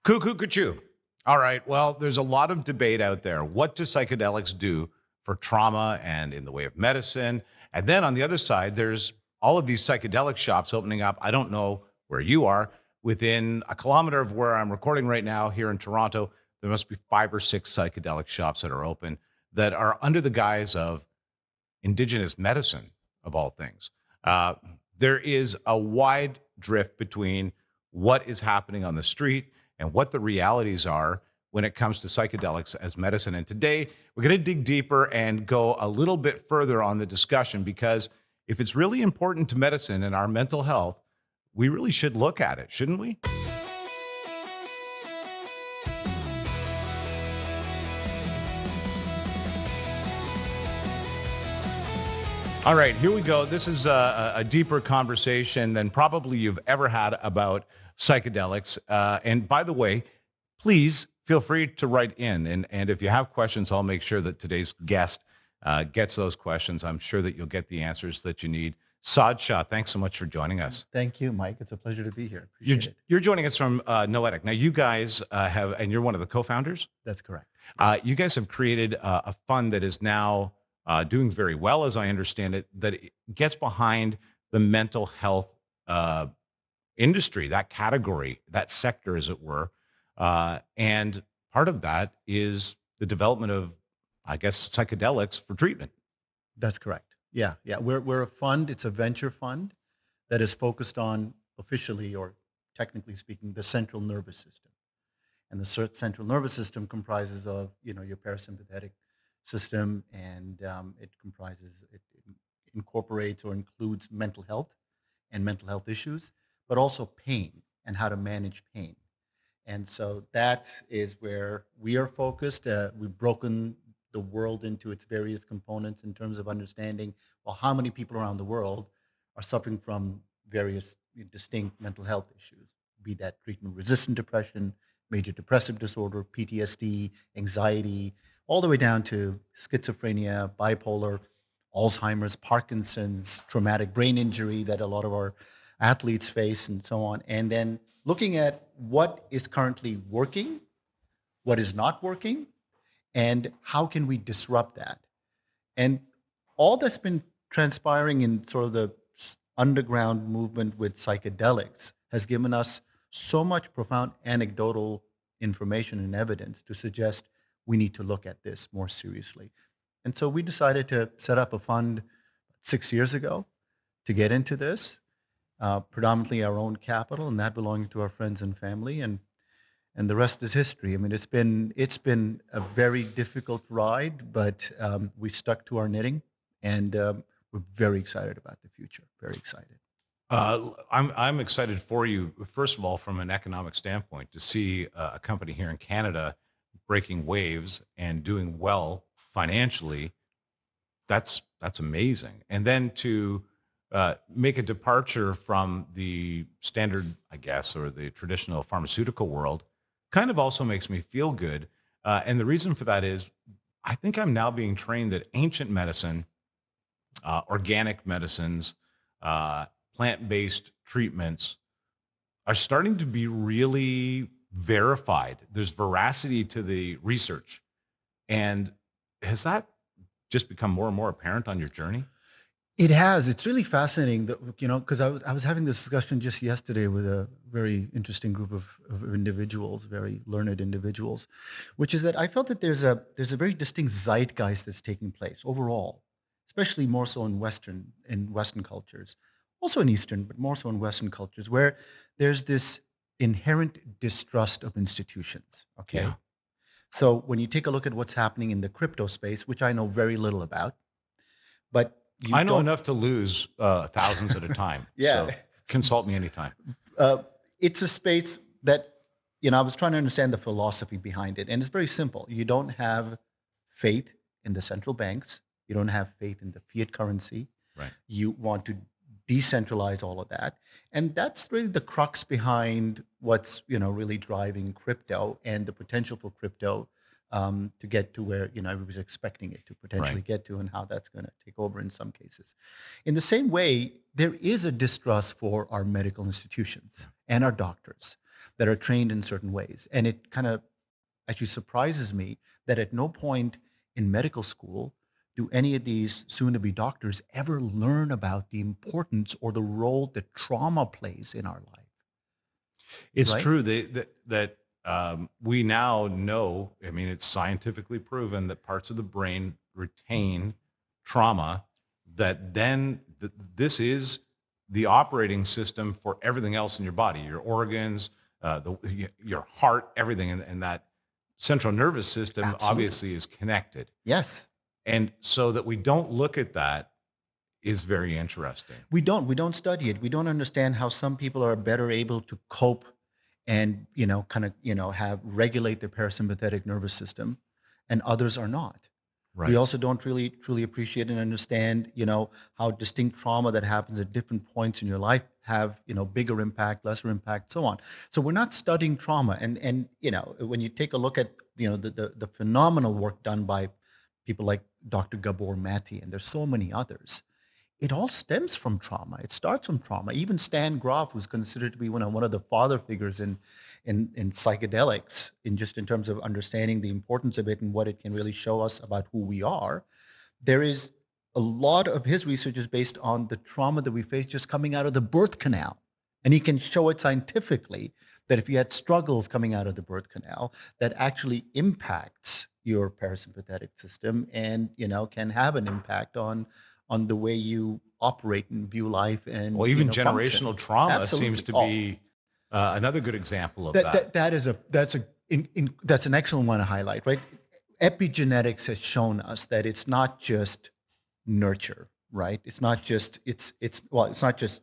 Cuckoo, cuckoo. All right. Well, there's a lot of debate out there. What do psychedelics do for trauma and in the way of medicine? And then on the other side, there's all of these psychedelic shops opening up. I don't know where you are. Within a kilometer of where I'm recording right now here in Toronto, there must be 5 or 6 psychedelic shops that are open that are under the guise of Indigenous medicine, of all things. There is a wide drift between what is happening on the street and what the realities are when it comes to psychedelics as medicine. And today, we're going to dig deeper and go a little bit further on the discussion, because if it's really important to medicine and our mental health, we really should look at it, shouldn't we? All right, here we go. This is a deeper conversation than probably you've ever had about psychedelics. And by the way, please feel free to write in. And if you have questions, I'll make sure that today's guest gets those questions. I'm sure that you'll get the answers that you need. Shah, thanks so much for joining us. Thank you, Mike. It's a pleasure to be here. Appreciate it. You're joining us from Noetic. Now, you guys have, and you're one of the co-founders? That's correct. You guys have created a fund that is now doing very well, as I understand it, that it gets behind the mental health industry, that category, that sector, as it were. And part of that is the development of, I guess, psychedelics for treatment. That's correct. Yeah. We're a fund. It's a venture fund that is focused on, officially or technically speaking, the central nervous system. And the central nervous system comprises of, your parasympathetic system, and it incorporates or includes mental health and mental health issues, but also pain and how to manage pain. And so that is where we are focused. We've broken the world into its various components in terms of understanding, well, how many people around the world are suffering from various distinct mental health issues, be that treatment-resistant depression, major depressive disorder, PTSD, anxiety, all the way down to schizophrenia, bipolar, Alzheimer's, Parkinson's, traumatic brain injury that a lot of our athletes face, and so on. And then looking at what is currently working, what is not working, and how can we disrupt that. And all that's been transpiring in sort of the underground movement with psychedelics has given us so much profound anecdotal information and evidence to suggest we need to look at this more seriously. And so we decided to set up a fund 6 years ago to get into this, predominantly our own capital, and that belonging to our friends and family, and the rest is history. I mean, it's been a very difficult ride, but we stuck to our knitting, and we're very excited about the future. Very excited. I'm excited for you, first of all, from an economic standpoint, to see a company here in Canada breaking waves and doing well financially. That's amazing. And then to make a departure from the standard, I guess, or the traditional pharmaceutical world kind of also makes me feel good. And the reason for that is I think I'm now being trained that ancient medicine, organic medicines, plant-based treatments are starting to be really verified. There's veracity to the research. And has that just become more and more apparent on your journey? It has. It's really fascinating that, because I was having this discussion just yesterday with a very interesting group of individuals, very learned individuals, which is that I felt that there's a very distinct zeitgeist that's taking place overall, especially more so in Western cultures, also in Eastern, but more so in Western cultures, where there's this inherent distrust of institutions. Okay. Yeah. So when you take a look at what's happening in the crypto space, which I know very little about, but I know enough to lose thousands at a time. Yeah. So consult me anytime. It's a space that, I was trying to understand the philosophy behind it. And it's very simple. You don't have faith in the central banks. You don't have faith in the fiat currency. Right. You want to decentralize all of that. And that's really the crux behind what's, really driving crypto and the potential for crypto to get to where everybody's expecting it to potentially get to, and how that's going to take over in some cases. In the same way, there is a distrust for our medical institutions and our doctors. that are trained in certain ways. And it kind of actually surprises me that at no point in medical school do any of these soon-to-be doctors ever learn about the importance or the role that trauma plays in our life. It's Right? true that we now know, I mean, it's scientifically proven that parts of the brain retain trauma, that then this is the operating system for everything else in your body, your organs, your heart, everything. And that central nervous system Absolutely. obviously is connected. Yes. And so that we don't look at that is very interesting. We don't study it. We don't understand how some people are better able to cope and, have regulate their parasympathetic nervous system and others are not. Right. We also don't really truly appreciate and understand, how distinct trauma that happens at different points in your life have, bigger impact, lesser impact, so on. So we're not studying trauma. And when you take a look at, the phenomenal work done by people like Dr. Gabor Mate, and there's so many others, it all stems from trauma. It starts from trauma. Even Stan Grof, who's considered to be one of the father figures in psychedelics, in terms of understanding the importance of it and what it can really show us about who we are, there is a lot of his research is based on the trauma that we face just coming out of the birth canal. And he can show it scientifically that if you had struggles coming out of the birth canal, that actually impacts your parasympathetic system and, can have an impact on the way you operate and view life and even function. generational trauma Absolutely. seems to be another good example of that. That's an excellent one to highlight, right? Epigenetics has shown us that it's not just nurture, right? It's not just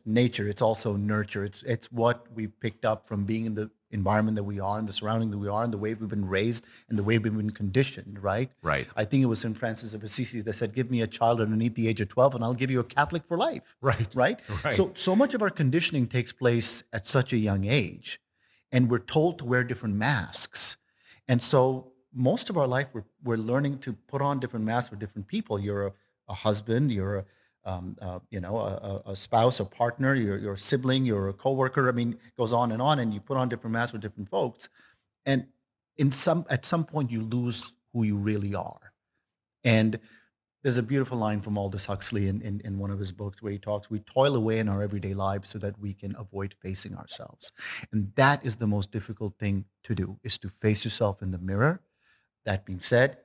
nature. It's also nurture. It's what we picked up from being in the environment that we are, and the surrounding that we are, and the way we've been raised, and the way we've been conditioned, right? Right. I think it was St. Francis of Assisi that said, "Give me a child underneath the age of 12, and I'll give you a Catholic for life." Right. Right. Right. So much of our conditioning takes place at such a young age, and we're told to wear different masks, and so most of our life we're learning to put on different masks for different people. You're a husband. You're a spouse, a partner, your sibling, your coworker. I mean, it goes on, and you put on different masks with different folks, and at some point you lose who you really are. And there's a beautiful line from Aldous Huxley in one of his books where he talks, we toil away in our everyday lives so that we can avoid facing ourselves. And that is the most difficult thing to do, is to face yourself in the mirror. That being said,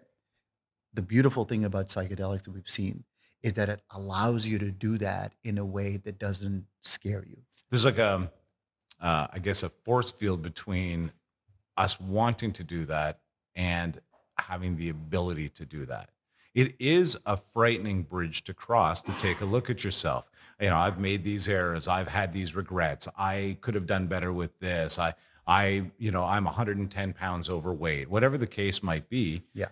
the beautiful thing about psychedelics that we've seen is that it allows you to do that in a way that doesn't scare you. There's like I guess, a force field between us wanting to do that and having the ability to do that. It is a frightening bridge to cross to take a look at yourself. I've made these errors. I've had these regrets. I could have done better with this. I'm 110 pounds overweight, whatever the case might be. Yeah.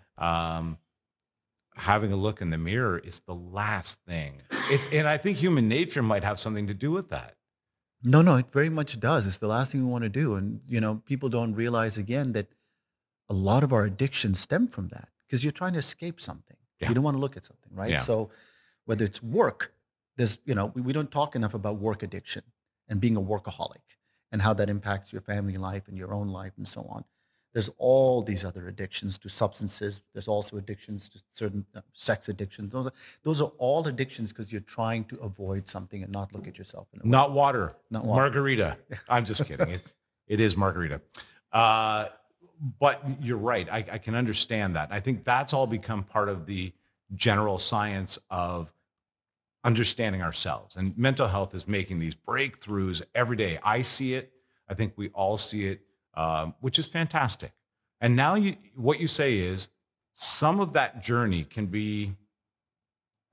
Having a look in the mirror is the last thing. And I think human nature might have something to do with that. No, it very much does. It's the last thing we want to do. And, people don't realize, again, that a lot of our addictions stem from that because you're trying to escape something. Yeah. You don't want to look at something, right? Yeah. So whether it's work, we don't talk enough about work addiction and being a workaholic and how that impacts your family life and your own life and so on. There's all these other addictions to substances. There's also addictions to certain sex addictions. Those are all addictions because you're trying to avoid something and not look at yourself in a way. Not water. Not water. Margarita. I'm just kidding. It is margarita. But you're right. I can understand that. I think that's all become part of the general science of understanding ourselves. And mental health is making these breakthroughs every day. I see it. I think we all see it. Which is fantastic. And now what you say is some of that journey can be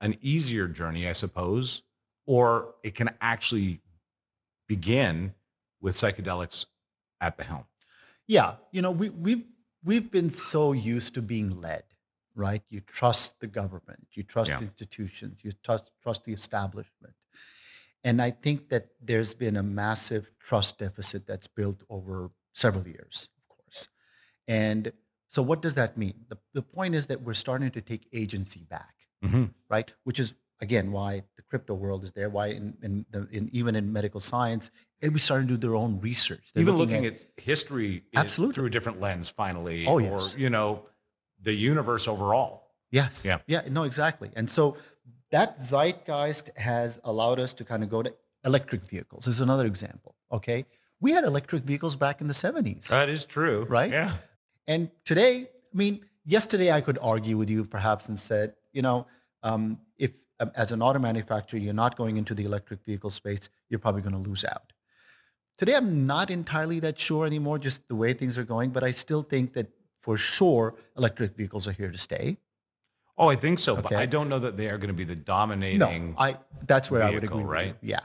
an easier journey, I suppose, or it can actually begin with psychedelics at the helm. Yeah, we've been so used to being led, right? You trust the government, you trust the institutions, you trust the establishment. And I think that there's been a massive trust deficit that's built over several years, of course. And so what does that mean? The point is that we're starting to take agency back, right? Which is, again, why the crypto world is there, why even in medical science, And we started to do their own research. They're Even looking at history Absolutely. through a different lens, finally, Oh, or, yes. The universe overall. Yes. Yeah. Yeah, no, exactly. And so that zeitgeist has allowed us to kind of go to electric vehicles. This is another example. Okay. We had electric vehicles back in the 70s. That is true. Right? Yeah. And today, I mean, yesterday I could argue with you perhaps and said, if as an auto manufacturer, you're not going into the electric vehicle space, you're probably going to lose out. Today, I'm not entirely that sure anymore, just the way things are going, but I still think that for sure, electric vehicles are here to stay. Oh, I think so, but Okay. I don't know that they are going to be the No, dominating that's where I would vehicle, agree right? with you.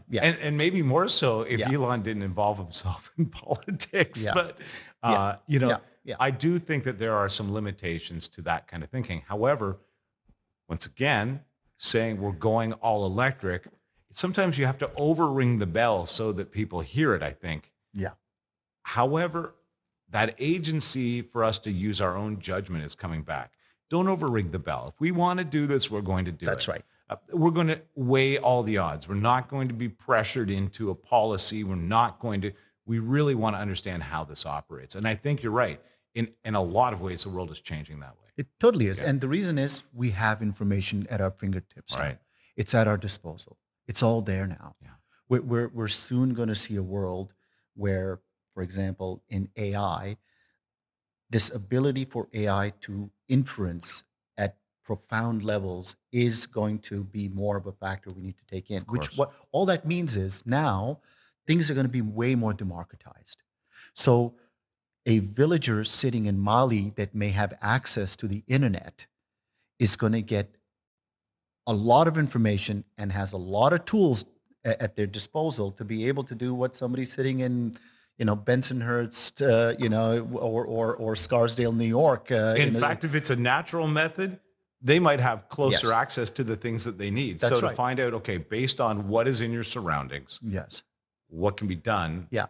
Yeah. And maybe more so if Yeah. Elon didn't involve himself in politics. Yeah. But, Yeah. I do think that there are some limitations to that kind of thinking. However, once again, saying we're going all electric, sometimes you have to overring the bell so that people hear it, I think. Yeah. However, that agency for us to use our own judgment is coming back. Don't overring the bell. If we want to do this, we're going to do it. That's right. We're going to weigh all the odds. We're not going to be pressured into a policy. We really want to understand how this operates. And I think you're right. In a lot of ways, the world is changing that way. It totally is. Yeah. And the reason is we have information at our fingertips. Right. It's at our disposal. It's all there now. Yeah. We're soon going to see a world where, for example, in AI, this ability for AI to inference at profound levels is going to be more of a factor we need to take in. course. What all that means is now things are going to be way more democratized. So a villager sitting in Mali that may have access to the internet is going to get a lot of information and has a lot of tools at their disposal to be able to do what somebody sitting in Bensonhurst, or Scarsdale, New York. In fact, if it's a natural method, they might have closer Yes. access to the things that they need. That's so to right. find out, okay, based on what is in your surroundings, Yes. what can be done Yeah.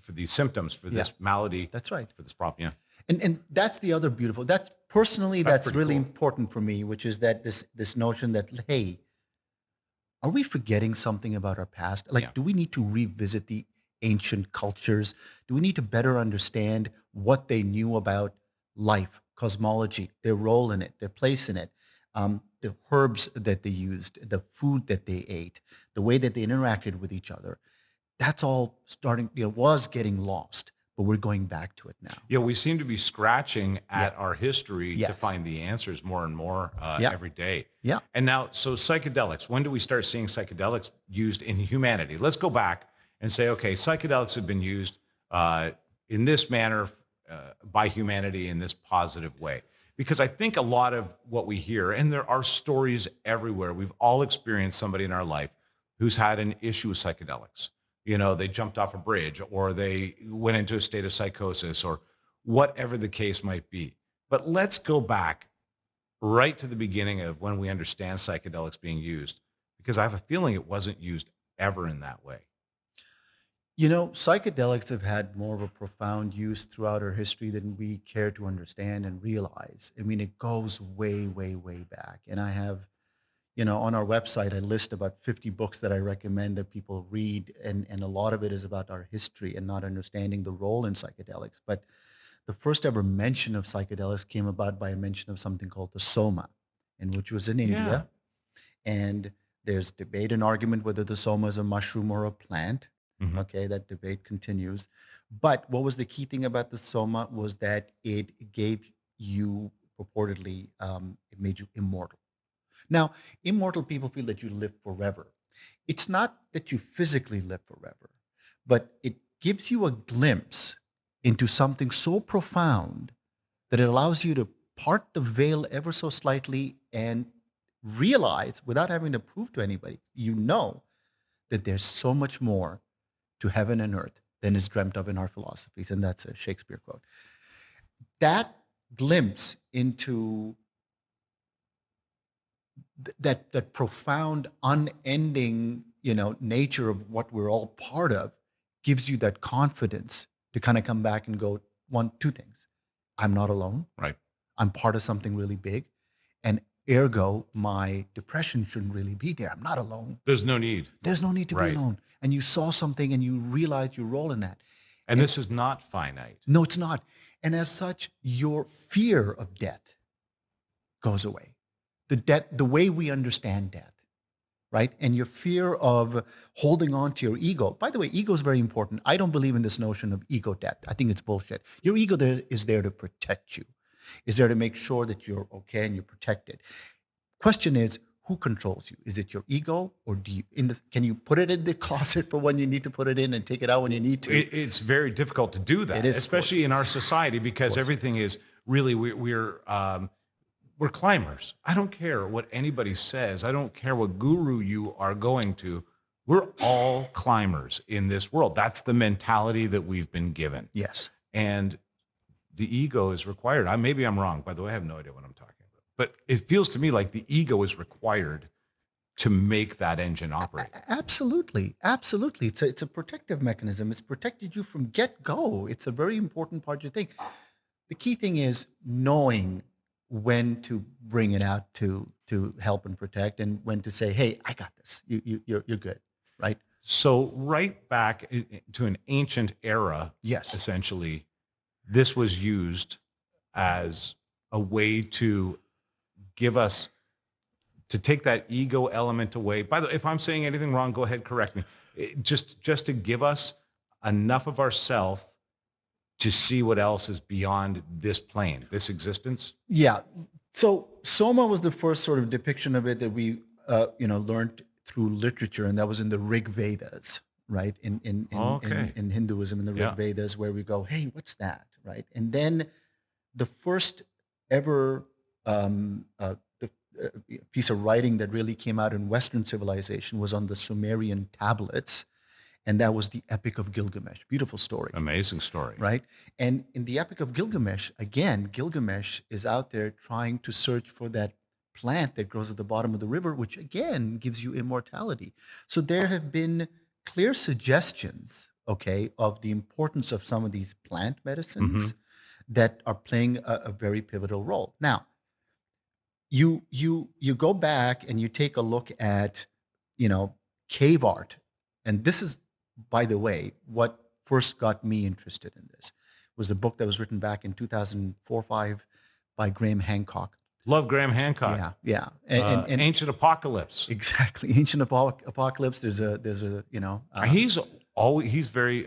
For these symptoms, for this malady, That's right. for this problem. Yeah. And that's the other beautiful. That's That's pretty really cool. important for me, which is that this notion that, hey, are we forgetting something about our past? Like, Yeah. do we need to revisit the ancient cultures? Do we need to better understand what they knew about life, cosmology, their role in it, their place in it, the herbs that they used, the food that they ate, the way that they interacted with each other? That's all was getting lost, but we're going back to it now. Yeah, we seem to be scratching at our history to Yes. find the answers more and more Yeah. every day. Yeah. And now, so psychedelics, when do we start seeing psychedelics used in humanity? Let's go back and say, okay, psychedelics have been used in this manner by humanity in this positive way. Because I think a lot of what we hear, and there are stories everywhere, we've all experienced somebody in our life who's had an issue with psychedelics. They jumped off a bridge, or they went into a state of psychosis, or whatever the case might be. But let's go back right to the beginning of when we understand psychedelics being used, because I have a feeling it wasn't used ever in that way. Psychedelics have had more of a profound use throughout our history than we care to understand and realize. I mean, it goes way, way, way back. And I have, on our website, I list about 50 books that I recommend that people read. And a lot of it is about our history and not understanding the role in psychedelics. But the first ever mention of psychedelics came about by a mention of something called the Soma, which was in India. And there's debate and argument whether the Soma is a mushroom or a plant. Mhm. Okay, that debate continues. But what was the key thing about the Soma was that it gave you purportedly, it made you immortal. Now, immortal people feel that you live forever. It's not that you physically live forever, but it gives you a glimpse into something so profound that it allows you to part the veil ever so slightly and realize, without having to prove to anybody, that there's so much more to heaven and earth than is dreamt of in our philosophies. And that's a Shakespeare quote. That glimpse into that profound, unending, nature of what we're all part of gives you that confidence to kind of come back and go, two things. I'm not alone. Right. I'm part of something really big. And Ergo, my depression shouldn't really be there. I'm not alone. There's no need. There's no need to Right. be alone. And you saw something and you realized your role in that. And this is not finite. No, it's not. And as such, your fear of death goes away. The way we understand death, right? And your fear of holding on to your ego. By the way, ego is very important. I don't believe in this notion of ego death. I think it's bullshit. Your ego is there to protect you, is there to make sure that you're okay and you're protected. Question is, who controls you? Is it your ego, or can you put it in the closet for when you need to put it in and take it out when you need to? It's very difficult to do that, It is, especially in our society, because everything is really, we're climbers. I don't care what anybody says. I don't care what guru you are going to. We're all climbers in this world. That's the mentality that we've been given. Yes. And the ego is required. Maybe I'm wrong. By the way, I have no idea what I'm talking about. But it feels to me like the ego is required to make that engine operate. Absolutely. Absolutely. It's a protective mechanism. It's protected you from get-go. It's a very important part of your thing. The key thing is knowing when to bring it out to help and protect, and when to say, hey, I got this. You're good, right? So right back to an ancient era, Yes. essentially, this was used as a way to give us, to take that ego element away. By the way, if I'm saying anything wrong, go ahead, correct me. Just to give us enough of ourself to see what else is beyond this plane, this existence. Yeah. So Soma was the first sort of depiction of it that we learned through literature, and that was in the Rig Vedas, right? In Hinduism, in the Rig Vedas, where we go, hey, what's that, right? And then the first ever piece of writing that really came out in Western civilization was on the Sumerian tablets, and that was the Epic of Gilgamesh. Beautiful story. Amazing story. Right? And in the Epic of Gilgamesh, again, Gilgamesh is out there trying to search for that plant that grows at the bottom of the river, which again gives you immortality. So there have been clear suggestions, okay, of the importance of some of these plant medicines that are playing a very pivotal role. Now, you go back and you take a look at, cave art. And this is, by the way, what first got me interested in this was a book that was written back in 2004-5 by Graeme Hancock. Love Graeme Hancock. Yeah. And Ancient Apocalypse. Exactly. Ancient Apocalypse. There's a he's very,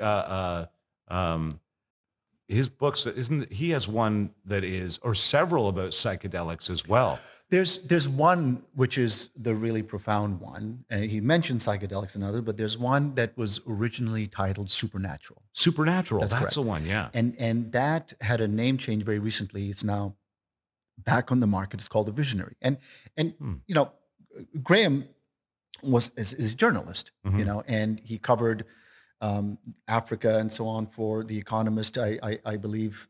his books, he has one that is, or several about psychedelics as well. There's one which is the really profound one. He mentioned psychedelics and others, but there's one that was originally titled Supernatural. Supernatural, that's correct. the one, yeah. And that had a name change very recently. It's now back on the market. It's called The Visionary. And Graeme is a journalist, and he covered Africa and so on for The Economist. I believe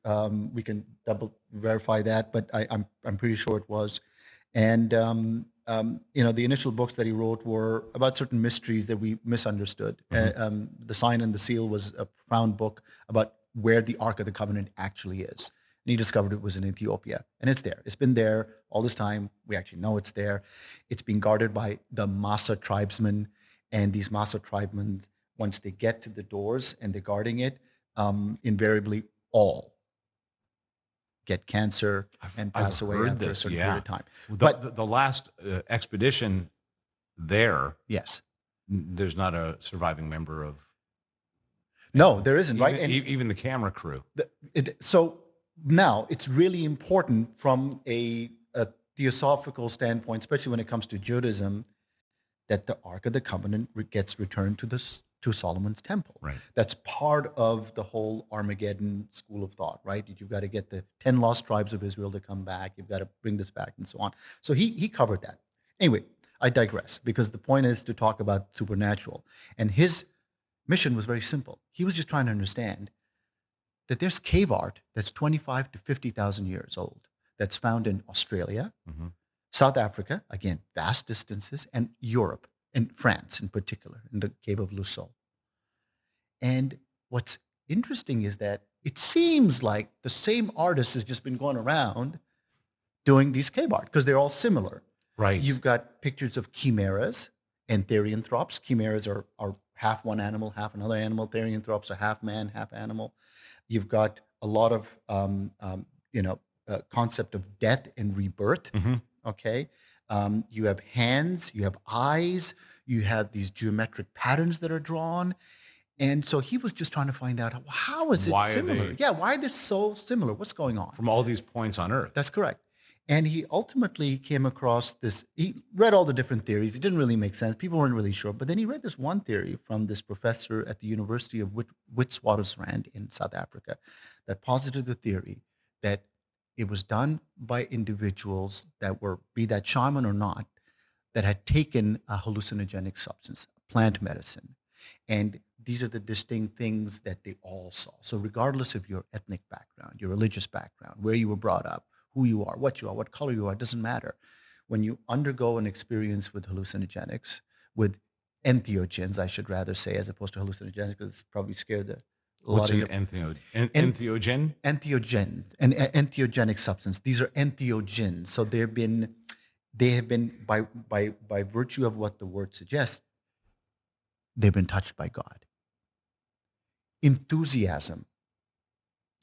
we can double verify that, but I'm pretty sure it was. And the initial books that he wrote were about certain mysteries that we misunderstood. The Sign and the Seal was a profound book about where the Ark of the Covenant actually is. And he discovered it was in Ethiopia. And it's there. It's been there all this time. We actually know it's there. It's being guarded by the Massa tribesmen. And these Massa tribesmen, once they get to the doors and they're guarding it, invariably all get cancer and pass away after a certain period of time. But the last expedition there, yes, there's not a surviving member of. No, there isn't, right? And even the camera crew. So now it's really important from a theosophical standpoint, especially when it comes to Judaism, that the Ark of the Covenant gets returned to Solomon's temple. Right. That's part of the whole Armageddon school of thought, right? You've got to get the 10 lost tribes of Israel to come back. You've got to bring this back and so on. So he covered that. Anyway, I digress because the point is to talk about supernatural. And his mission was very simple. He was just trying to understand that there's cave art that's 25 to 50,000 years old that's found in Australia, South Africa, again, vast distances, and Europe, and France in particular, in the cave of Lusol. And what's interesting is that it seems like the same artist has just been going around doing these cave art because they're all similar. Right. You've got pictures of chimeras and therianthropes. Chimeras are half one animal, half another animal. Therianthropes are half man, half animal. You've got a lot of concept of death and rebirth. Mm-hmm. Okay, you have hands, you have eyes, you have these geometric patterns that are drawn, and so he was just trying to find out how is it Why are similar? they- Why are they so similar? What's going on? From all these points on Earth. That's correct. And he ultimately came across this. He read all the different theories. It didn't really make sense. People weren't really sure. But then he read this one theory from this professor at the University of Witwatersrand in South Africa that posited the theory that it was done by individuals that were, be that shaman or not, that had taken a hallucinogenic substance, plant medicine. And these are the distinct things that they all saw. So regardless of your ethnic background, your religious background, where you were brought up, who you are, what color you are, it doesn't matter. When you undergo an experience with hallucinogenics, with entheogens, I should rather say, as opposed to hallucinogenics, because it's probably scared a What's lot an of entheogen? entheogen, an entheogenic substance. These are entheogens. So they have been by virtue of what the word suggests, they've been touched by God. Enthusiasm.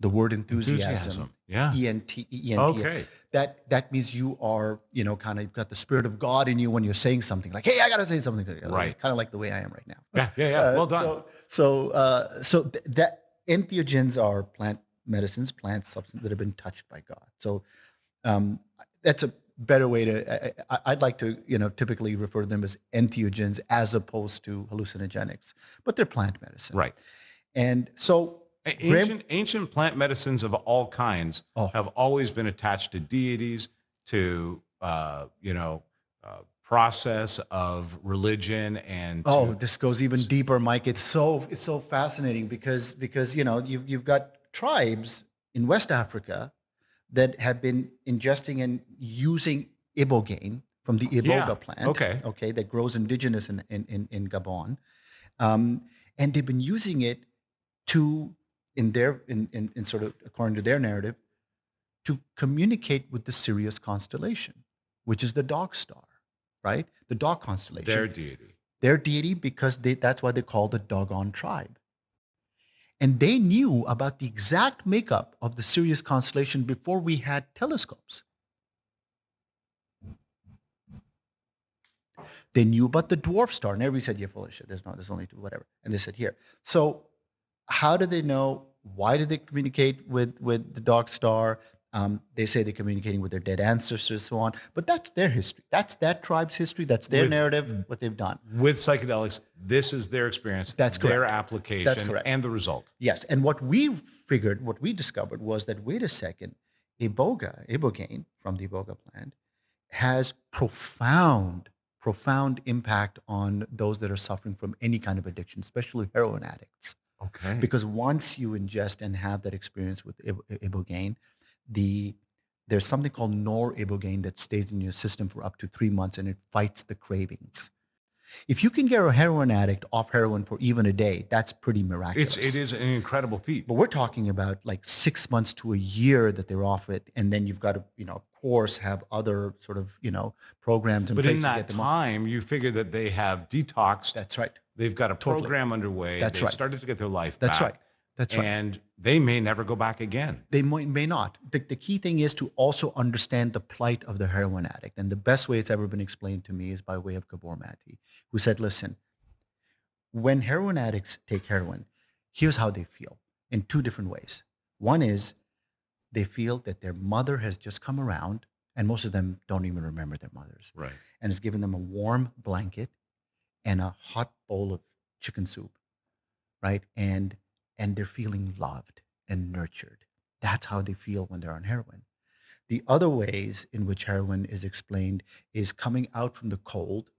The word enthusiasm. Yeah. E-N-T. Okay. That means you are, kind of, you've got the Spirit of God in you when you're saying something like, hey, I got to say something. Right. Kind of like the way I am right now. Yeah. Well done. That entheogens are plant medicines, plant substances that have been touched by God. So that's a better way to, I'd like to, typically refer to them as entheogens as opposed to hallucinogenics, but they're plant medicine. Right. And so Ancient plant medicines of all kinds have always been attached to deities, to process of religion, and this goes even deeper, Mike. It's so fascinating because you've got tribes in West Africa that have been ingesting and using Ibogaine from the Iboga plant. Okay, that grows indigenous in Gabon, and they've been using it to in sort of according to their narrative, to communicate with the Sirius constellation, which is the dog star, right? The dog constellation. Their deity, because that's why they're called the Dogon tribe. And they knew about the exact makeup of the Sirius constellation before we had telescopes. They knew about the dwarf star, and everybody said, "You're full of shit. There's only two, whatever." And they said, "Here." So, how do they know? Why do they communicate with the dog star? They say they're communicating with their dead ancestors, so on. But that's their history. That's that tribe's history. That's their narrative, what they've done. With psychedelics, this is their experience. That's correct. Their application. That's correct. And the result. Yes. And what we discovered was that, wait a second, Ibogaine from the Iboga plant has profound impact on those that are suffering from any kind of addiction, especially heroin addicts. Okay. Because once you ingest and have that experience with Ibogaine, there's something called nor-Ibogaine that stays in your system for up to 3 months, and it fights the cravings. If you can get a heroin addict off heroin for even a day, that's pretty miraculous. It is an incredible feat. But we're talking about like 6 months to a year that they're off it, and then you've got to, of course, have other sort of, programs in place to get them off. But in that time, you figure that they have detoxed. That's right. They've got a program underway. That's right. Started to get their life back. That's right. That's right. And they may never go back again. They may not. The key thing is to also understand the plight of the heroin addict. And the best way it's ever been explained to me is by way of Gabor Mate, who said, listen, when heroin addicts take heroin, here's how they feel in two different ways. One is they feel that their mother has just come around, and most of them don't even remember their mothers. Right. And has given them a warm blanket and a hot bowl of chicken soup, right? And they're feeling loved and nurtured. That's how they feel when they're on heroin. The other ways in which heroin is explained is coming out from the cold,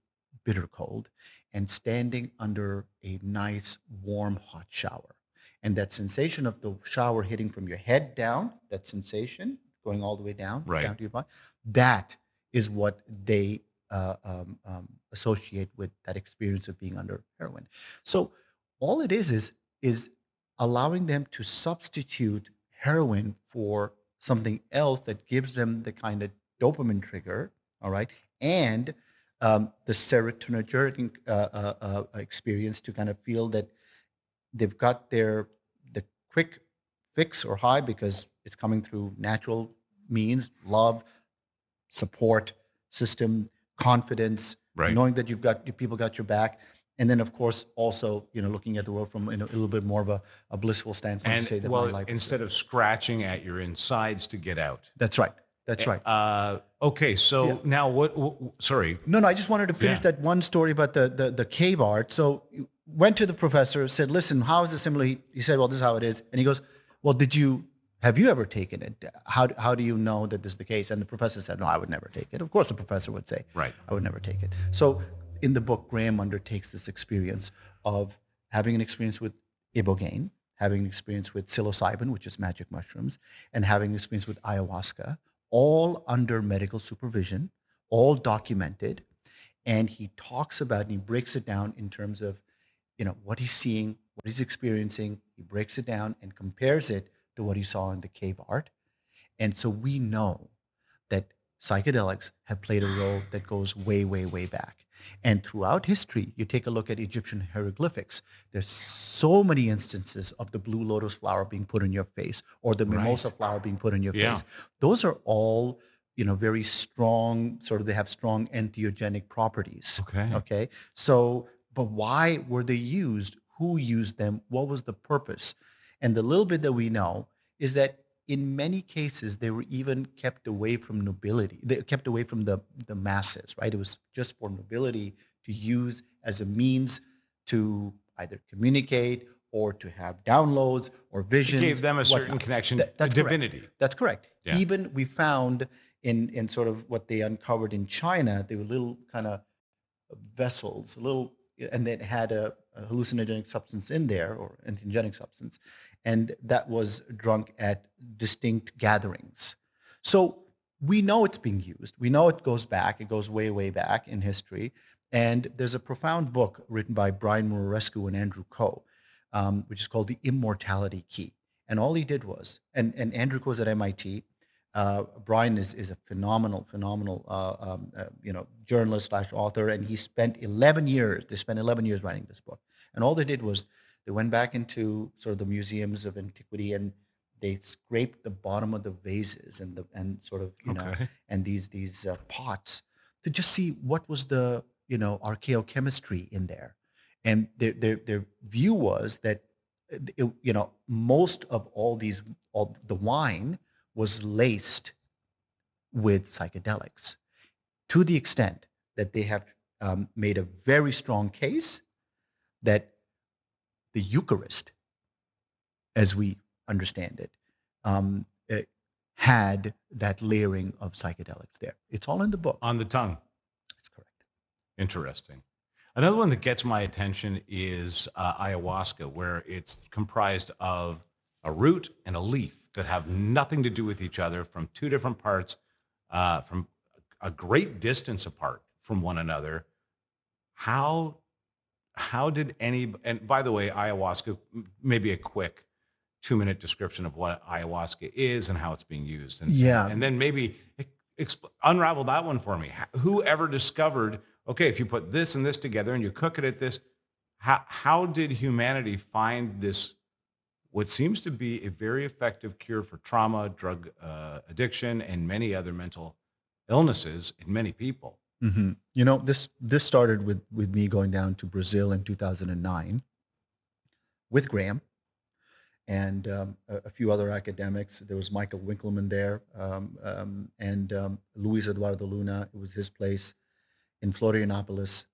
bitter cold, and standing under a nice, warm, hot shower. And that sensation of the shower hitting from your head down, that sensation going all the way down, down to your body, that is what they associate with that experience of being under heroin. So all it is allowing them to substitute heroin for something else that gives them the kind of dopamine trigger, all right, and the serotonergic experience to kind of feel that they've got the quick fix or high because it's coming through natural means, love, support system, confidence, Right. knowing that people got your back. And then, of course, also, looking at the world from a little bit more of a blissful standpoint to And say that my well, life is instead good. of scratching at your insides to get out. That's right. That's right. Okay, so Yeah. now sorry. No, I just wanted to finish Yeah. that one story about the cave art. So went to the professor, said, listen, how is it similar? He said, well, this is how it is. And he goes, well, have you ever taken it? How do you know that this is the case? And the professor said, no, I would never take it. Of course, the professor would say, Right. I would never take it. So in the book, Graeme undertakes this experience of having an experience with Ibogaine, having an experience with Psilocybin, which is magic mushrooms, and having an experience with Ayahuasca, all under medical supervision, all documented. And he talks about, and he breaks it down in terms of, what he's seeing, what he's experiencing. He breaks it down and compares it to what he saw in the cave art. And so we know that psychedelics have played a role that goes way, way, way back. And throughout history, you take a look at Egyptian hieroglyphics, there's so many instances of the blue lotus flower being put in your face or the mimosa flower being put in your face. Those are all, very strong, they have strong entheogenic properties. Okay. So, but why were they used? Who used them? What was the purpose? And the little bit that we know is that in many cases, they were even kept away from nobility. They kept away from the masses, right? It was just for nobility to use as a means to either communicate or to have downloads or visions. It gave them a certain connection to divinity. Correct. That's correct. Yeah. Even we found in sort of what they uncovered in China, they were little kind of vessels, and it had a hallucinogenic substance in there or entheogenic substance, and that was drunk at distinct gatherings. So we know it's being used. We know it goes back. It goes way, way back in history. And there's a profound book written by Brian Murarescu and Andrew Coe, which is called The Immortality Key. And all he did was, and Andrew Coe's at MIT. Brian is a phenomenal journalist / author, and he spent 11 years. They spent 11 years writing this book, and all they did was they went back into sort of the museums of antiquity and they scraped the bottom of the vases and and these pots to just see what was the archaeochemistry in there, and their view was that most of all the wine was laced with psychedelics to the extent that they have made a very strong case that the Eucharist, as we understand it had that layering of psychedelics there. It's all in the book. On the tongue. That's correct. Interesting. Another one that gets my attention is ayahuasca, where it's comprised of a root and a leaf that have nothing to do with each other from two different parts, from a great distance apart from one another. How did and by the way, ayahuasca, maybe a quick 2-minute description of what ayahuasca is and how it's being used. And then maybe unravel that one for me. Whoever discovered, okay, if you put this and this together and you cook it at this, how did humanity find this, what seems to be a very effective cure for trauma, drug addiction, and many other mental illnesses in many people? Mm-hmm. This started with me going down to Brazil in 2009 with Graeme and a few other academics. There was Michael Winkelmann there and Luis Eduardo Luna. It was his place in Florianopolis.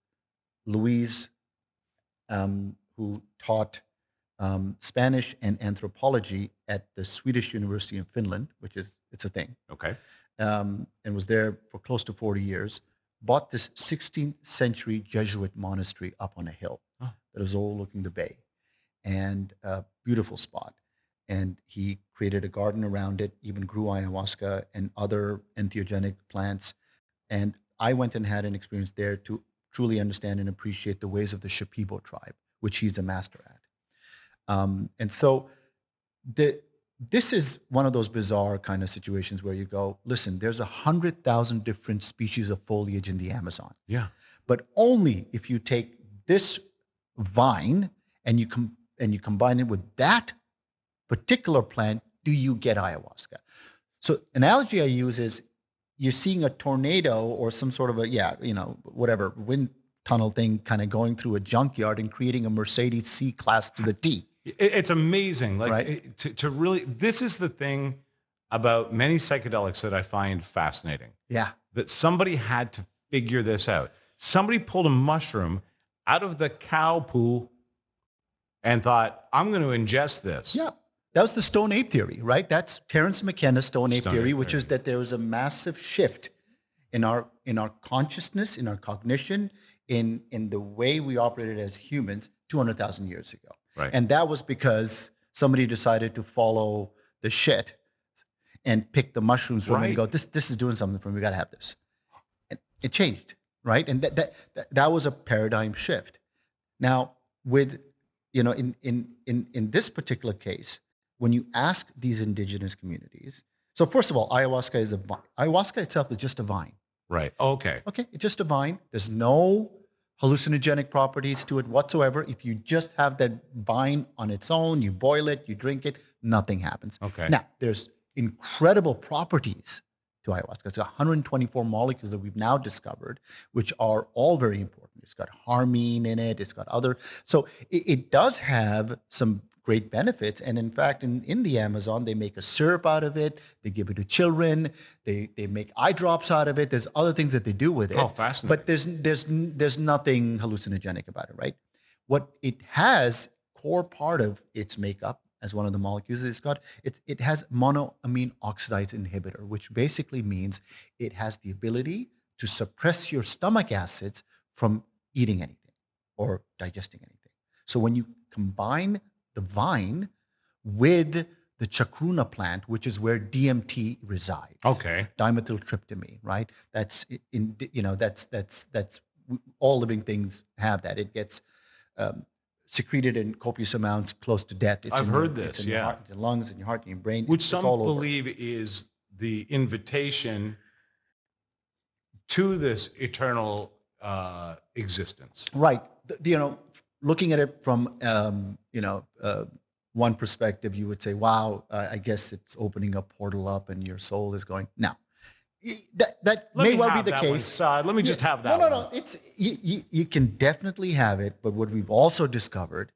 Luis, who taught Spanish and anthropology at the Swedish University in Finland, it's a thing. Okay. And was there for close to 40 years, bought this 16th century Jesuit monastery up on a hill that was overlooking the bay, and a beautiful spot. And he created a garden around it, even grew ayahuasca and other entheogenic plants. And I went and had an experience there to truly understand and appreciate the ways of the Shipibo tribe, which he's a master at. And so this is one of those bizarre kind of situations where you go, listen, there's 100,000 different species of foliage in the Amazon. Yeah. But only if you take this vine and you combine it with that particular plant, do you get ayahuasca. So analogy I use is you're seeing a tornado or some sort of whatever wind tunnel thing kind of going through a junkyard and creating a Mercedes C-Class to the T. It's amazing. Like Right. to really, this is the thing about many psychedelics that I find fascinating. Yeah. That somebody had to figure this out. Somebody pulled a mushroom out of the cow poo and thought, I'm going to ingest this. Yeah. That was the Stone Ape theory, right? That's Terence McKenna's Stone Ape theory, which is theory. that there was a massive shift in our consciousness, in our cognition, in the way we operated as humans 200,000 years ago. Right. And that was because somebody decided to follow the shit and pick the mushrooms from it and go, this is doing something for me. We got to have this. And it changed, right? And that was a paradigm shift. Now, with in this particular case, when you ask these indigenous communities, so first of all, ayahuasca is a vine. Ayahuasca itself is just a vine. Right. Okay. Okay, it's just a vine. There's no hallucinogenic properties to it whatsoever. If you just have that vine on its own, you boil it, you drink it, nothing happens. Okay. Now, there's incredible properties to ayahuasca. It's got 124 molecules that we've now discovered, which are all very important. It's got harmine in it. It's got other. So it does have some great benefits. And in fact, in the Amazon, they make a syrup out of it. They give it to children. They make eye drops out of it. There's other things that they do with it. Oh, fascinating. But there's nothing hallucinogenic about it, right? What it has, core part of its makeup as one of the molecules it has monoamine oxidase inhibitor, which basically means it has the ability to suppress your stomach acids from eating anything or digesting anything. So when you combine the vine with the chakruna plant, which is where DMT resides. Okay. Dimethyltryptamine, right? That's that's all living things have that. It gets secreted in copious amounts, close to death. It's I've in heard your, this, it's in your heart, your lungs, and your heart, and your brain. Which it's some all over. believe is the invitation to this eternal existence. Right. Looking at it from one perspective, you would say, "Wow, I guess it's opening a portal up, and your soul is going." Now, that may well be the case. Let me just have that. No. It's you can definitely have it, but what we've also discovered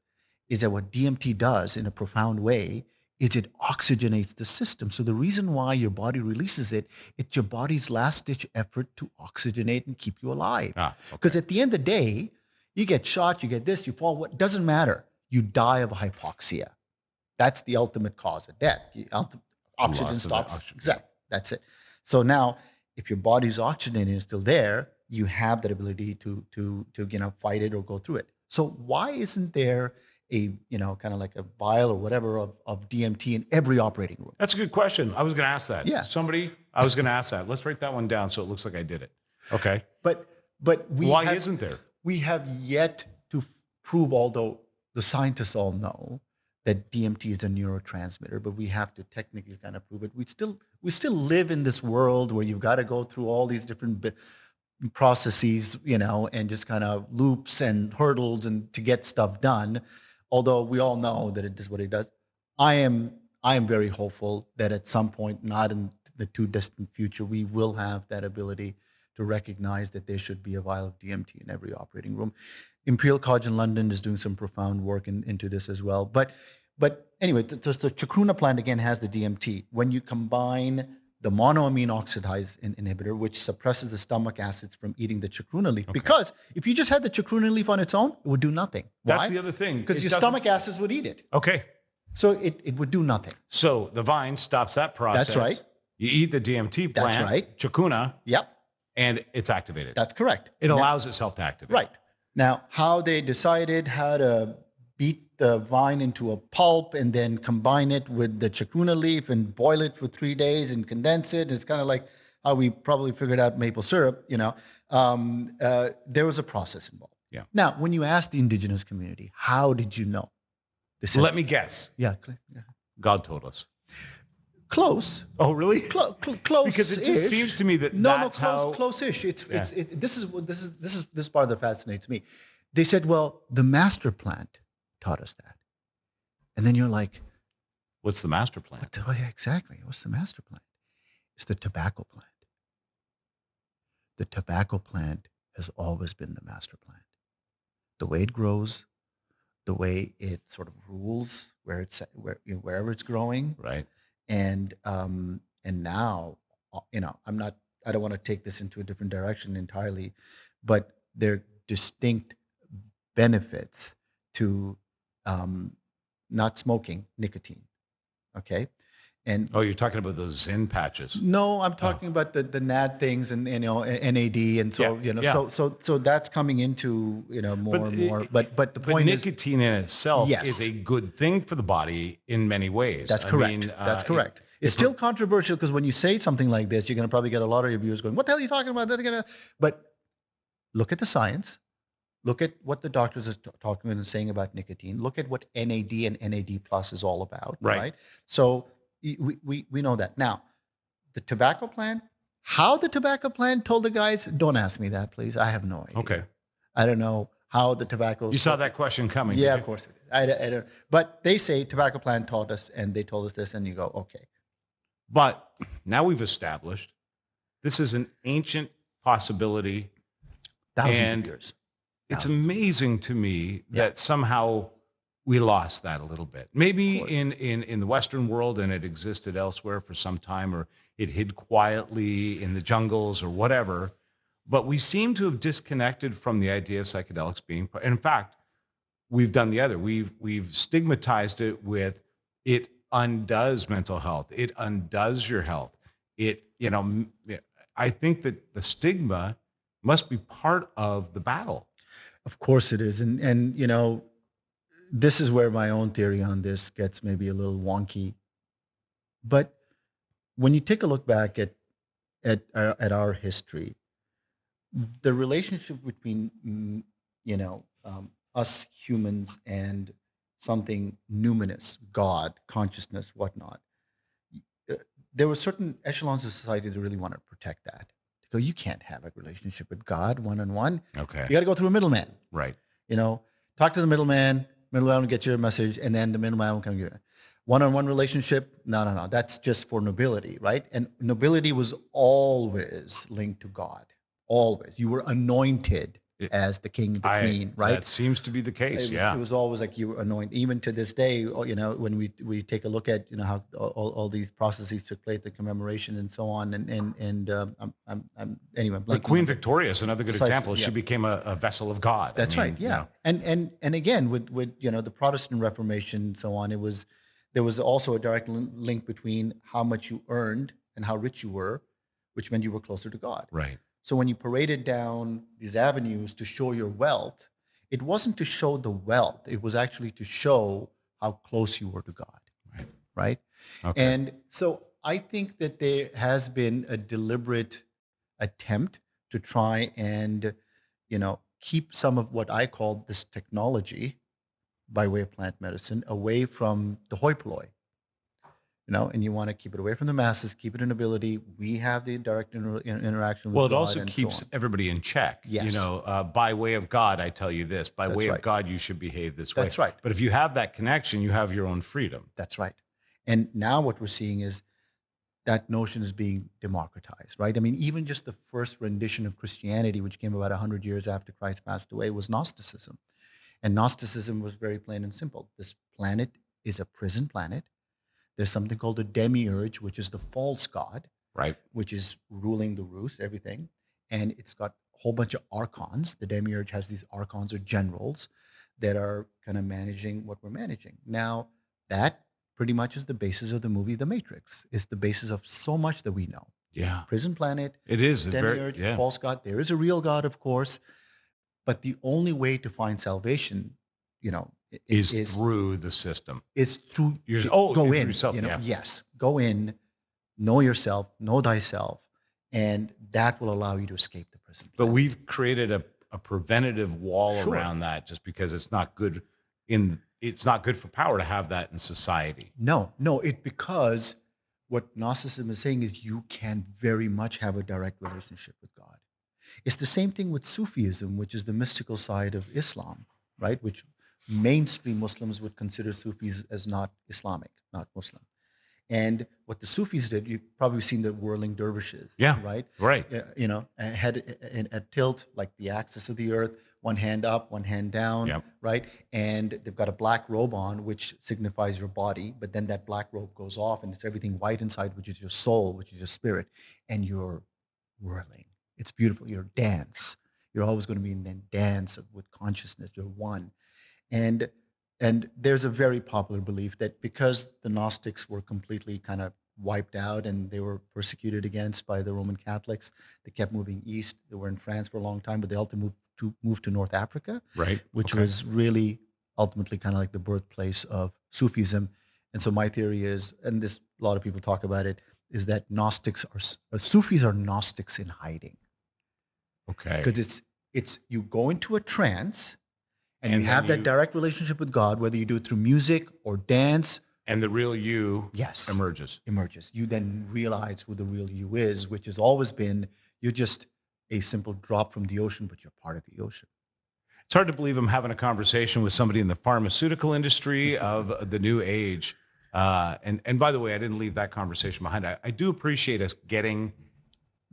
is that what DMT does in a profound way is it oxygenates the system. So the reason why your body releases it, it's your body's last-ditch effort to oxygenate and keep you alive. Because at the end of the day, you get shot, you get this, you fall. What doesn't matter? You die of hypoxia. That's the ultimate cause of death. Oxygen stops. Exactly. That's it. So now, if your body's oxygenating is still there, you have that ability to fight it or go through it. So why isn't there a kind of like a vial or whatever of DMT in every operating room? That's a good question. I was going to ask that. Yeah. I was going to ask that. Let's write that one down so it looks like I did it. Okay. But why isn't there? We have yet to prove, although the scientists all know that DMT is a neurotransmitter, but we have to technically kind of prove it. We still live in this world where you've got to go through all these different processes, and just kind of loops and hurdles and to get stuff done. Although we all know that it is what it does. I am very hopeful that at some point, not in the too distant future, we will have that ability to recognize that there should be a vial of DMT in every operating room. Imperial College in London is doing some profound work into this as well. But anyway, the chakruna plant again has the DMT. When you combine the monoamine oxidase inhibitor, which suppresses the stomach acids from eating the chakruna leaf, because if you just had the chakruna leaf on its own, it would do nothing. Why? That's the other thing. Because your stomach acids would eat it. Okay. So it would do nothing. So the vine stops that process. That's right. You eat the DMT plant. That's right. Chakuna. Yep. And it's activated. That's correct. It allows itself to activate. Right. Now, how they decided how to beat the vine into a pulp and then combine it with the chakruna leaf and boil it for 3 days and condense it. It's kind of like how we probably figured out maple syrup, there was a process involved. Yeah. Now, when you ask the indigenous community, how did you know? They said, Let me guess. Yeah. God told us. Close. Oh, really? Close. Because it just seems to me that no, that's close, how close-ish. Yeah. This part that fascinates me. They said, well, the master plant taught us that, and then you're like, What's the master plan? oh yeah, exactly. What's the master plant? It's the tobacco plant. The tobacco plant has always been the master plant. The way it grows, the way it sort of rules wherever it's growing, Right. and now, I don't want to take this into a different direction entirely, but there are distinct benefits to not smoking nicotine. Okay. And Oh, you're talking about those Zen patches. no, I'm talking about the NAD things and NAD, and so so that's coming into more But and more. But the But point is, nicotine in itself Yes. is a good thing for the body in many ways. that's I correct. mean, That's correct. It's still controversial because when you say something like this, you're going to probably get a lot of your viewers going, "What the hell are you talking about?" But look at the science. Look at what the doctors are talking and saying about nicotine. Look at what NAD and NAD plus is all about. Right. So we know that. Now, the tobacco plant, how the tobacco plant told the guys, don't ask me that, please. I have no idea. Okay. I don't know how the tobacco. You saw that question coming. Yeah, did of you? course. I don't. But they say tobacco plant taught us, and they told us this, and you go, okay. But now we've established this is an ancient possibility. Thousands And of years. It's Thousands. amazing to me that somehow we lost that a little bit. Maybe in the Western world, and it existed elsewhere for some time, or it hid quietly in the jungles or whatever. But we seem to have disconnected from the idea of psychedelics being. And in fact, we've done the other. We've stigmatized it with it undoes mental health. It undoes your health. I think that the stigma must be part of the battle. Of course it is. And this is where my own theory on this gets maybe a little wonky. But when you take a look back at our history, the relationship between us humans and something numinous, God, consciousness, whatnot, there were certain echelons of society that really wanted to protect that. They go, you can't have a relationship with God one-on-one. Okay. You got to go through a middleman. Right. Talk to the middleman will get you a message, and then the middleman will come give you one-on-one relationship. No. That's just for nobility, right? And nobility was always linked to God. Always. You were anointed as the king, the queen, right? That seems to be the case. It was always like you were anointed. Even to this day, when we take a look at how all these processes took place, the commemoration and so on, anyway. But Queen Victoria is another good Precisely, example. She became a vessel of God. That's right. Yeah. And again, with the Protestant Reformation and so on, there was also a direct link between how much you earned and how rich you were, which meant you were closer to God. Right. So when you paraded down these avenues to show your wealth, it wasn't to show the wealth. It was actually to show how close you were to God. Right. Okay. And so I think that there has been a deliberate attempt to try and, keep some of what I call this technology by way of plant medicine away from the hoi polloi. And you want to keep it away from the masses, keep it in ability. We have the direct interaction with Well, it God also and so keeps on. everybody in check. Yes. By way of God, I tell you this. By That's way right. of God, you should behave this way. That's right. But if you have that connection, you have your own freedom. That's right. And now what we're seeing is that notion is being democratized, right? I mean, even just the first rendition of Christianity, which came about 100 years after Christ passed away, was Gnosticism. And Gnosticism was very plain and simple. This planet is a prison planet. There's something called a demiurge, which is the false god, Right. which is ruling the roost, everything. And it's got a whole bunch of archons. The demiurge has these archons or generals that are kind of managing what we're managing. Now, that pretty much is the basis of the movie The Matrix. It's the basis of so much that we know. Yeah. Prison planet, It is. demiurge, false god. There is a real God, of course. But the only way to find salvation, is through the system. is through go go through in. yourself, yeah. Yes, go in, know yourself, know thyself, and that will allow you to escape the prison. But we've created a preventative wall Sure. around that just because it's not good in it's not good for power to have that in society. No, because what Gnosticism is saying is you can very much have a direct relationship with God. It's the same thing with Sufism, which is the mystical side of Islam, right? Which mainstream Muslims would consider Sufis as not Islamic, not Muslim. And what the Sufis did, you've probably seen the whirling dervishes, Yeah, right? right. Head at tilt, like the axis of the earth, one hand up, one hand down, Yep. right? And they've got a black robe on, which signifies your body, but then that black robe goes off and it's everything white inside, which is your soul, which is your spirit, and you're whirling. It's beautiful. You're dance. You're always going to be in that dance with consciousness. You're one. And there's a very popular belief that because the Gnostics were completely kind of wiped out and they were persecuted against by the Roman Catholics, they kept moving east. They were in France for a long time, but they ultimately moved to North Africa, Right. which Okay. was really ultimately kind of like the birthplace of Sufism. And so my theory is, and this a lot of people talk about it, is that Sufis are Gnostics in hiding. Okay. Because it's you go into a trance and you And have then that direct relationship with God, whether you do it through music or dance. And the real you Yes. emerges. You then realize who the real you is, which has always been, you're just a simple drop from the ocean, but you're part of the ocean. It's hard to believe I'm having a conversation with somebody in the pharmaceutical industry of the new age. And by the way, I didn't leave that conversation behind. I do appreciate us getting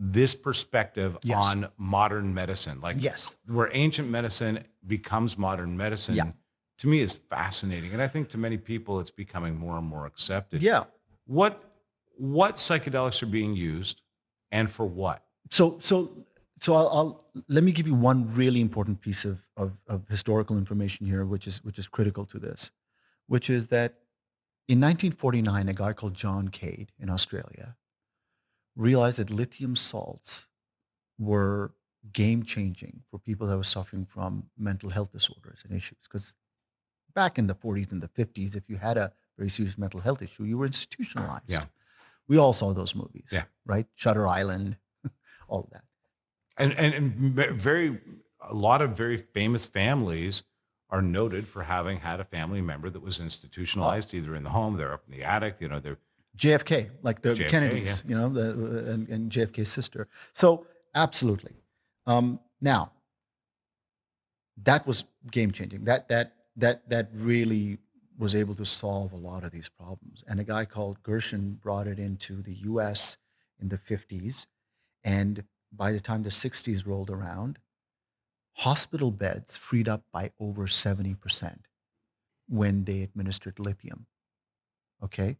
this perspective Yes. on modern medicine. Like Yes. where ancient medicine becomes modern medicine, Yeah. to me is fascinating. And I think to many people it's becoming more and more accepted. Yeah. What psychedelics are being used and for what? So I'll let me give you one really important piece of historical information here, which is critical to this, which is that in 1949, a guy called John Cade in Australia realized that lithium salts were game changing for people that were suffering from mental health disorders and issues. Because back in the 40s and the 50s, if you had a very serious mental health issue, you were institutionalized. Yeah. We all saw those movies, Yeah. right? Shutter Island, all of that. And a lot of very famous families are noted for having had a family member that was institutionalized, either in the home, they're up in the attic, they're JFK, like the JFK, Kennedys, and JFK's sister. So absolutely. Now, that was game changing. That really was able to solve a lot of these problems. And a guy called Gershon brought it into the U.S. in the 50s, and by the time the 60s rolled around, hospital beds freed up by over 70% when they administered lithium. Okay?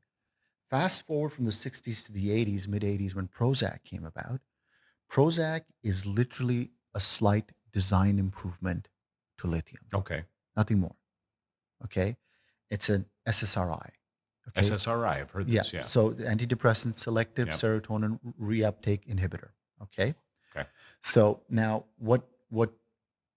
Fast forward from the 60s to the 80s, mid 80s, when Prozac came about. Prozac is literally a slight design improvement to lithium. okay. Nothing more. Okay? It's an SSRI. Okay? SSRI, I've heard this, yeah. So the antidepressant, selective Yep. serotonin reuptake inhibitor. Okay? Okay. So now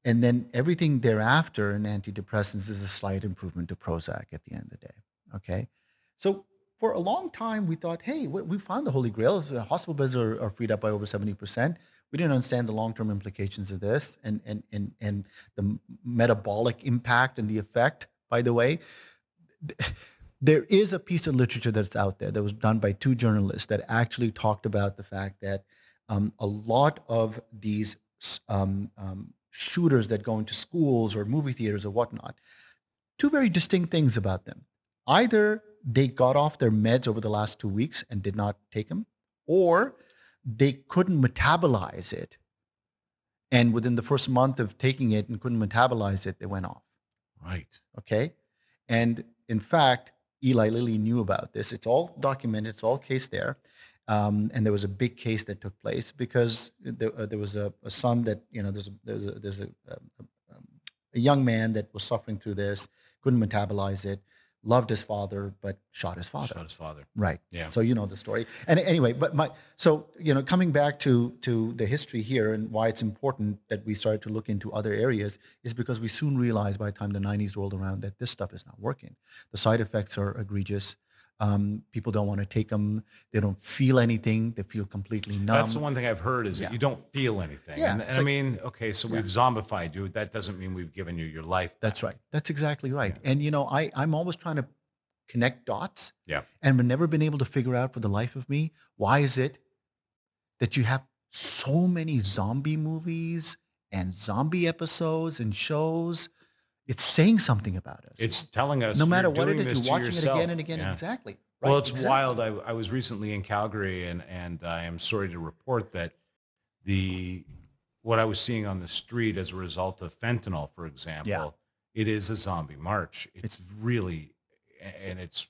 and then everything thereafter in antidepressants is a slight improvement to Prozac at the end of the day. Okay? So for a long time, we thought, hey, we found the Holy Grail. Hospital beds are freed up by over 70%. We didn't understand the long-term implications of this and the metabolic impact and the effect, by the way. There is a piece of literature that's out there that was done by two journalists that actually talked about the fact that a lot of these shooters that go into schools or movie theaters or whatnot, two very distinct things about them. Either they got off their meds over the last 2 weeks and did not take them, or they couldn't metabolize it. And within the first month of taking it and couldn't metabolize it, they went off. Right. Okay? And in fact, Eli Lilly knew about this. It's all documented. It's all case there. And there was a big case that took place because there was a son that, there's a young man that was suffering through this, couldn't metabolize it, loved his father, but shot his father. Shot his father. Right. Yeah. So you know the story. And anyway, coming back to the history here and why it's important that we started to look into other areas is because we soon realized by the time the 90s rolled around that this stuff is not working. The side effects are egregious. People don't want to take them. They don't feel anything. They feel completely numb. That's the one thing I've heard is that you don't feel anything. Yeah, And it's I like- mean, okay, so we've zombified you. That doesn't mean we've given you your life back. That's right. That's exactly right. And, I'm always trying to connect dots. Yeah. And we've never been able to figure out for the life of me, why is it that you have so many zombie movies and zombie episodes and shows? It's saying something about us. It's telling us no matter you're what it doing is, this you're to watching yourself. it again and again. Yeah. Exactly. Well, Right, it's exactly. wild. I was recently in Calgary, and I am sorry to report that what I was seeing on the street as a result of fentanyl, for example, it is a zombie march. It's really, and it's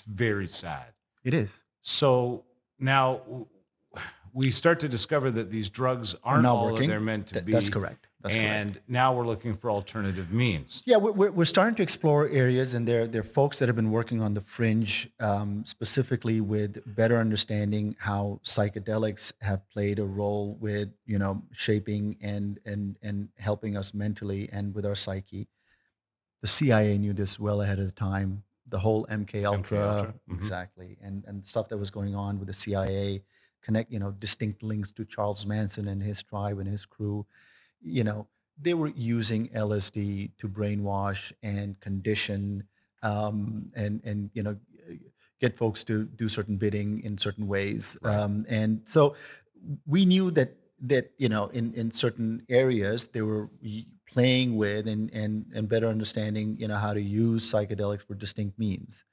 very sad. It is. So now we start to discover that these drugs aren't not all working. that they're meant to be. That's correct. That's and correct. now we're looking for alternative means. Yeah, we're starting to explore areas, and there are folks that have been working on the fringe, specifically with better understanding how psychedelics have played a role with shaping and helping us mentally and with our psyche. The CIA knew this well ahead of the time. The whole MK Ultra, exactly, and stuff that was going on with the CIA, distinct links to Charles Manson and his tribe and his crew. They were using LSD to brainwash and condition, and get folks to do certain bidding in certain ways. Right. And so we knew that in certain areas they were playing with and better understanding how to use psychedelics for distinct means.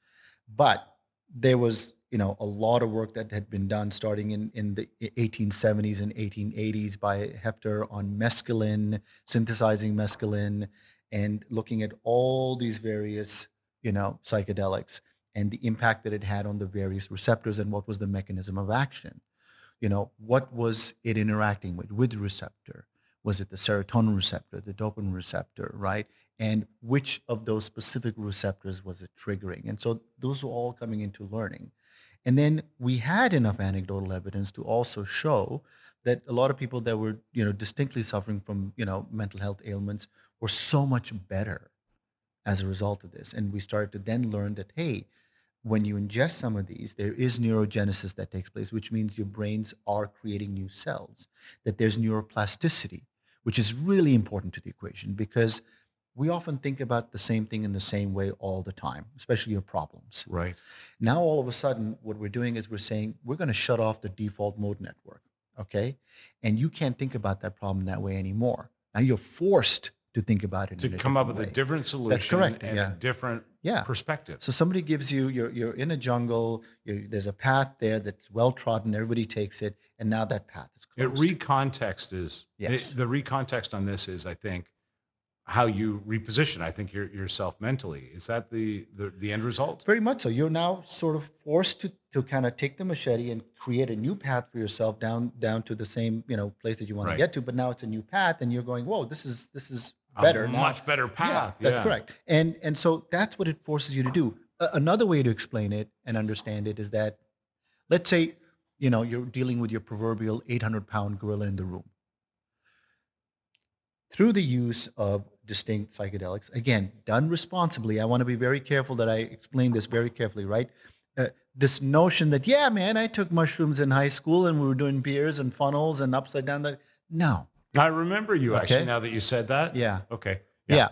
But there was a lot of work that had been done starting in the 1870s and 1880s by Hefter on mescaline, synthesizing mescaline, and looking at all these various psychedelics and the impact that it had on the various receptors and what was the mechanism of action. What was it interacting with the receptor? Was it the serotonin receptor, the dopamine receptor, right? And which of those specific receptors was it triggering? And so those were all coming into learning. And then we had enough anecdotal evidence to also show that a lot of people that were, distinctly suffering from, mental health ailments were so much better as a result of this. And we started to then learn that, hey, when you ingest some of these, there is neurogenesis that takes place, which means your brains are creating new cells, that there's neuroplasticity, which is really important to the equation because we often think about the same thing in the same way all the time, especially your problems. Right. Now, all of a sudden, what we're doing is we're saying we're going to shut off the default mode network, okay? And you can't think about that problem that way anymore. Now you're forced to think about it To come up with a different solution. That's correct. And a different perspective. So somebody gives you, you're in a jungle, there's a path there that's well-trodden, everybody takes it, and now that path is closed. The recontext on this is, I think, how you reposition, I think, yourself mentally. Is that the end result? Very much so. You're now sort of forced to kind of take the machete and create a new path for yourself down to the same place that you want to get to. But now it's a new path, and you're going, whoa, this is better. A now. much better path. Yeah, that's correct. And so that's what it forces you to do. Another way to explain it and understand it is that, let's say, you're dealing with your proverbial 800-pound gorilla in the room. Through the use of distinct psychedelics, again, done responsibly, I want to be very careful that I explain this very carefully, right? This notion that, yeah, man, I took mushrooms in high school and we were doing beers and funnels and upside down. No. I remember you actually, now that you said that. Yeah. Okay. Yeah.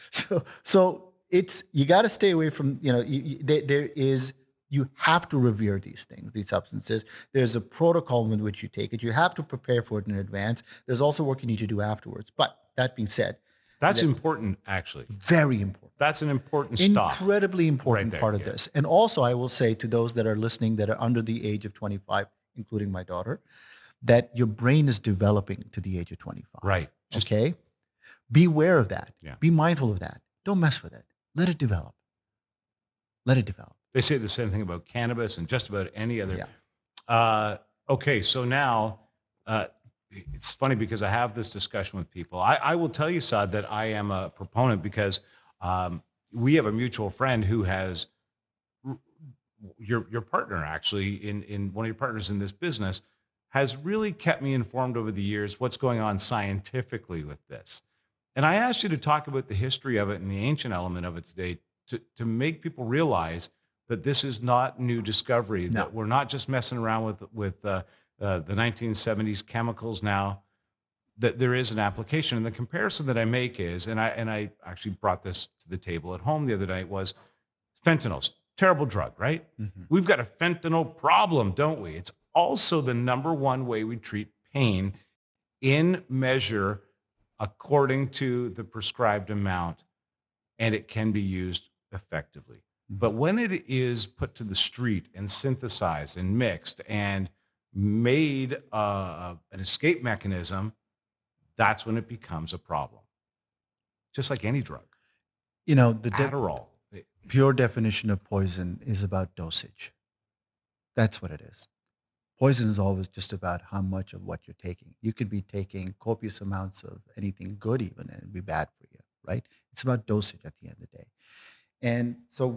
So it's, you got to stay away from, you have to revere these things, these substances. There's a protocol in which you take it. You have to prepare for it in advance. There's also work you need to do afterwards. But that being said, that's important, actually. Very important. That's an important stop. Incredibly important Right there, part of this. And also, I will say to those that are listening that are under the age of 25, including my daughter, that your brain is developing to the age of 25. Right. Okay? Be aware of that. Yeah. Be mindful of that. Don't mess with it. Let it develop. Let it develop. They say the same thing about cannabis and just about any other. Yeah. Okay, so now it's funny because I have this discussion with people. I will tell you, Saad, that I am a proponent because we have a mutual friend who has your partner, actually, in one of your partners in this business, has really kept me informed over the years what's going on scientifically with this. And I asked you to talk about the history of it and the ancient element of it today to make people realize that this is not new discovery, No. that we're not just messing around with the 1970s chemicals now, that there is an application. And the comparison that I make is, and I actually brought this to the table at home the other night, was fentanyl's terrible drug, right? Mhm. We've got a fentanyl problem, don't we? It's also the number one way we treat pain in measure according to the prescribed amount, and it can be used effectively. But when it is put to the street and synthesized and mixed and made an escape mechanism, that's when it becomes a problem. Just like any drug. You know, the Adderall. pure definition of poison is about dosage. That's what it is. Poison is always just about how much of what you're taking. You could be taking copious amounts of anything good even, and it'd be bad for you, right? It's about dosage at the end of the day. And so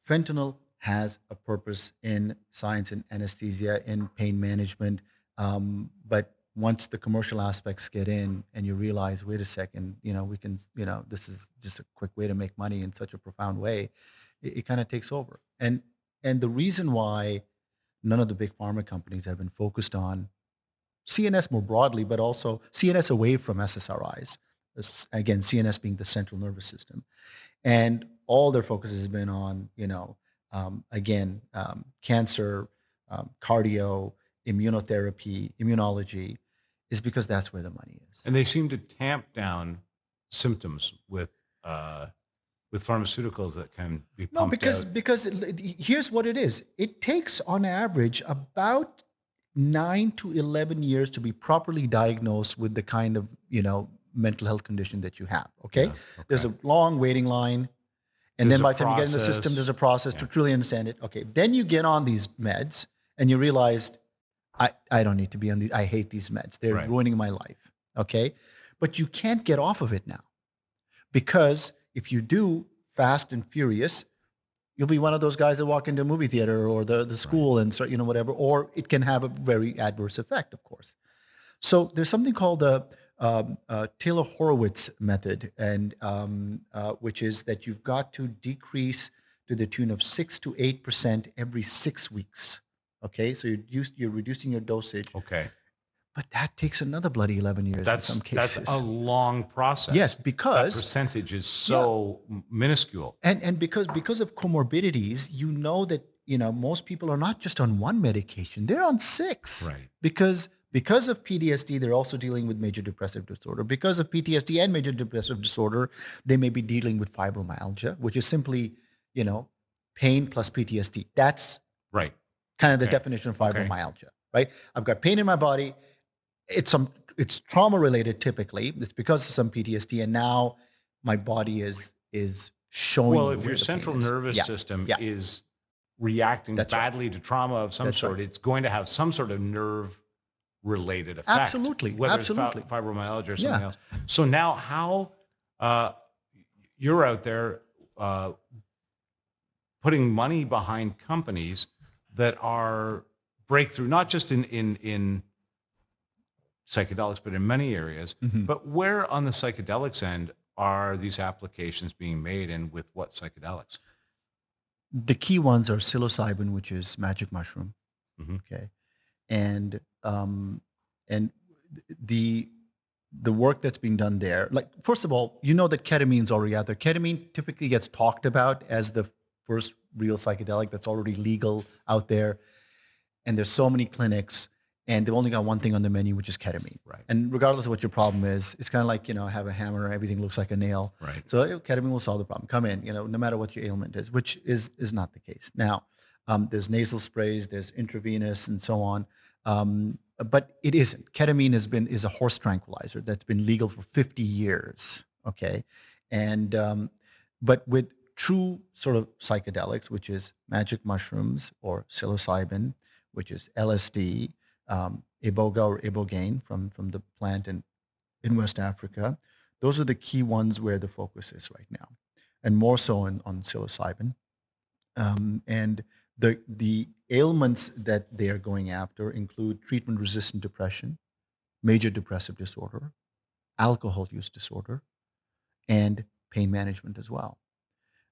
fentanyl has a purpose in science and anesthesia, in pain management. But once the commercial aspects get in and you realize, wait a second, we can, this is just a quick way to make money in such a profound way, it kind of takes over. And the reason why none of the big pharma companies have been focused on CNS more broadly, but also CNS away from SSRIs. Again, CNS being the central nervous system. And all their focus has been on, cancer, cardio, immunotherapy, immunology, is because that's where the money is. And they seem to tamp down symptoms with pharmaceuticals that can be pumped out. Because here's what it is. It takes on average about 9 to 11 years to be properly diagnosed with the kind of, mental health condition that you have. Okay. Yeah, okay. There's a long waiting line. And There's then by a the time you get in the process. system, there's a process to truly understand it. Okay. Then you get on these meds and you realize, I don't need to be on these. I hate these meds. They're Right. ruining my life. Okay. But you can't get off of it now, because if you do fast and furious, you'll be one of those guys that walk into a movie theater or the school and start, whatever, or it can have a very adverse effect, of course. So there's something called the Taylor Horowitz method, and which is that you've got to decrease to the tune of 6 to 8% every 6 weeks. Okay, so you're reducing your dosage, Okay. but that takes another bloody 11 years in some cases. That's a long process. Yes, That because percentage is so minuscule. and because of comorbidities, that most people are not just on one medication; they're on 6. Right. Because of PTSD, they're also dealing with major depressive disorder. Because of PTSD and major depressive disorder, they may be dealing with fibromyalgia, which is simply, pain plus PTSD. That's Right. kind of the Okay. definition of fibromyalgia, right? I've got pain in my body. It's trauma related typically. It's because of some PTSD, and now my body is showing. Well, me if where your the central pain is. nervous Yeah, system yeah. is reacting That's right. badly to trauma of some That's sort, right. it's going to have some sort of nerve-related effect. Absolutely, Whether absolutely. it's fibromyalgia or something Yeah. else. So now how you're out there putting money behind companies that are breakthrough, not just in psychedelics, but in many areas. Mhm. But where on the psychedelics end are these applications being made, and with what psychedelics? The key ones are psilocybin, which is magic mushroom. Mhm. Okay, and the work that's being done there. Like, first of all, that ketamine's already out there. Ketamine typically gets talked about as the first real psychedelic that's already legal out there, and there's so many clinics, and they've only got one thing on the menu, which is ketamine. Right. And regardless of what your problem is, it's kind of like, I have a hammer, everything looks like a nail. Right. So ketamine will solve the problem. Come in, no matter what your ailment is, which is not the case. Now, there's nasal sprays, there's intravenous, and so on. But it isn't. Ketamine is a horse tranquilizer that's been legal for 50 years. Okay, and but with true sort of psychedelics, which is magic mushrooms or psilocybin, which is LSD, Iboga or Ibogaine from the plant in West Africa. Those are the key ones where the focus is right now, and more so on psilocybin. And the ailments that they are going after include treatment-resistant depression, major depressive disorder, alcohol use disorder, and pain management as well.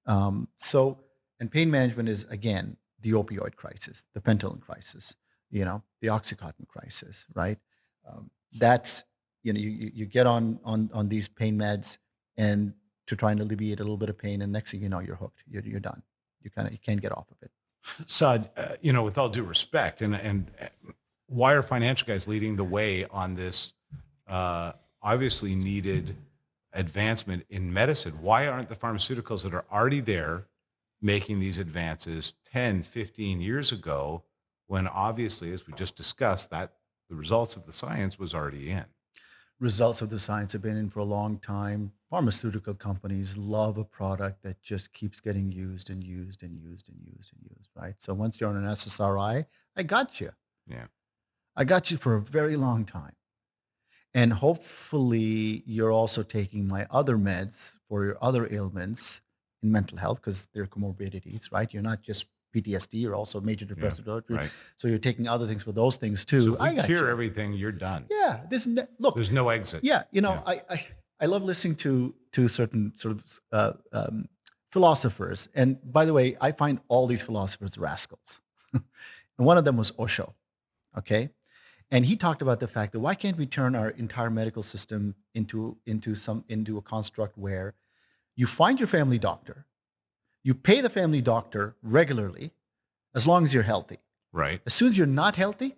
And pain management is, again, the opioid crisis, the fentanyl crisis, the Oxycontin crisis, right? That's, you get on these pain meds and to try and alleviate a little bit of pain, and next thing you know, you're hooked. You're done. You can't get off of it. Saad, with all due respect, and why are financial guys leading the way on this obviously needed advancement in medicine? Why aren't the pharmaceuticals that are already there making these advances 10, 15 years ago, when obviously, as we just discussed, that the results of the science was already in? Results of the science have been in for a long time. Pharmaceutical companies love a product that just keeps getting used and used and used and used and used, right? So once you're on an SSRI, I got you. Yeah. I got you for a very long time. And hopefully you're also taking my other meds for your other ailments in mental health, because they're comorbidities, right? You're not just PTSD, you're also major depressive disorder. Right. So you're taking other things for those things too. So if we cure everything, you're done. Yeah. Look, there's no exit. Yeah. I love listening to certain sort of philosophers. And by the way, I find all these philosophers rascals. And one of them was Osho. Okay. And he talked about the fact that why can't we turn our entire medical system into a construct where you find your family doctor, you pay the family doctor regularly, as long as you're healthy. Right. As soon as you're not healthy,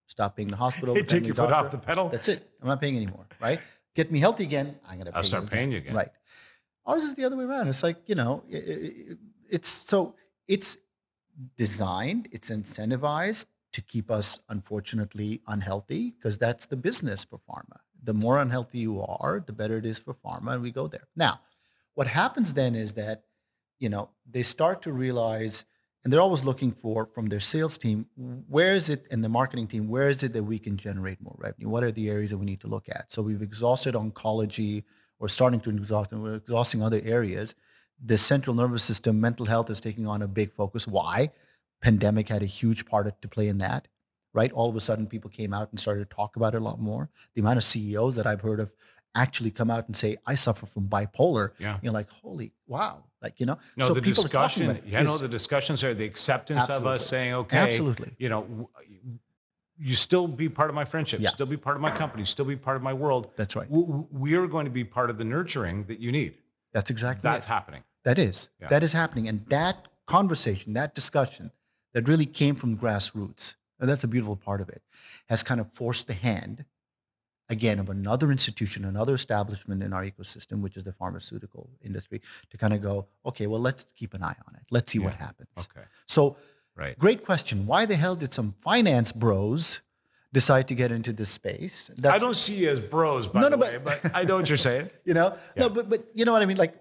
stop paying the hospital. Hey, take your foot off the pedal. That's it. I'm not paying anymore. Right. Get me healthy again. I'll start paying you again. Right. Ours is the other way around. It's like, it's designed, it's incentivized to keep us, unfortunately, unhealthy, because that's the business for pharma. The more unhealthy you are, the better it is for pharma, and we go there. Now, what happens then is that, they start to realize, and they're always looking for, from their sales team, where is it, and the marketing team, where is it that we can generate more revenue? What are the areas that we need to look at? So we've exhausted oncology, or starting to exhaust, and we're exhausting other areas. The central nervous system, mental health is taking on a big focus. Why? Pandemic had a huge part to play in that, right? All of a sudden, people came out and started to talk about it a lot more. The amount of CEOs that I've heard of actually come out and say, I suffer from bipolar. Yeah. You're like, holy, wow. No, so the people discussion, the discussions are the acceptance Absolutely. of us saying, okay, Absolutely. You still be part of my friendship, Yeah. still be part of my company, still be part of my world. That's right. We are going to be part of the nurturing that you need. That's exactly That's it. happening. That is. Yeah. That is happening. And that conversation, that discussion that really came from grassroots, and that's a beautiful part of it, has kind of forced the hand, again, of another institution, another establishment in our ecosystem, which is the pharmaceutical industry, to kind of go, okay, well, let's keep an eye on it. Let's see what happens. Okay. So, right. Great question. Why the hell did some finance bros decide to get into this space? I don't see you as bros, by the way, but I know what you're saying. No, but you know what I mean? Like,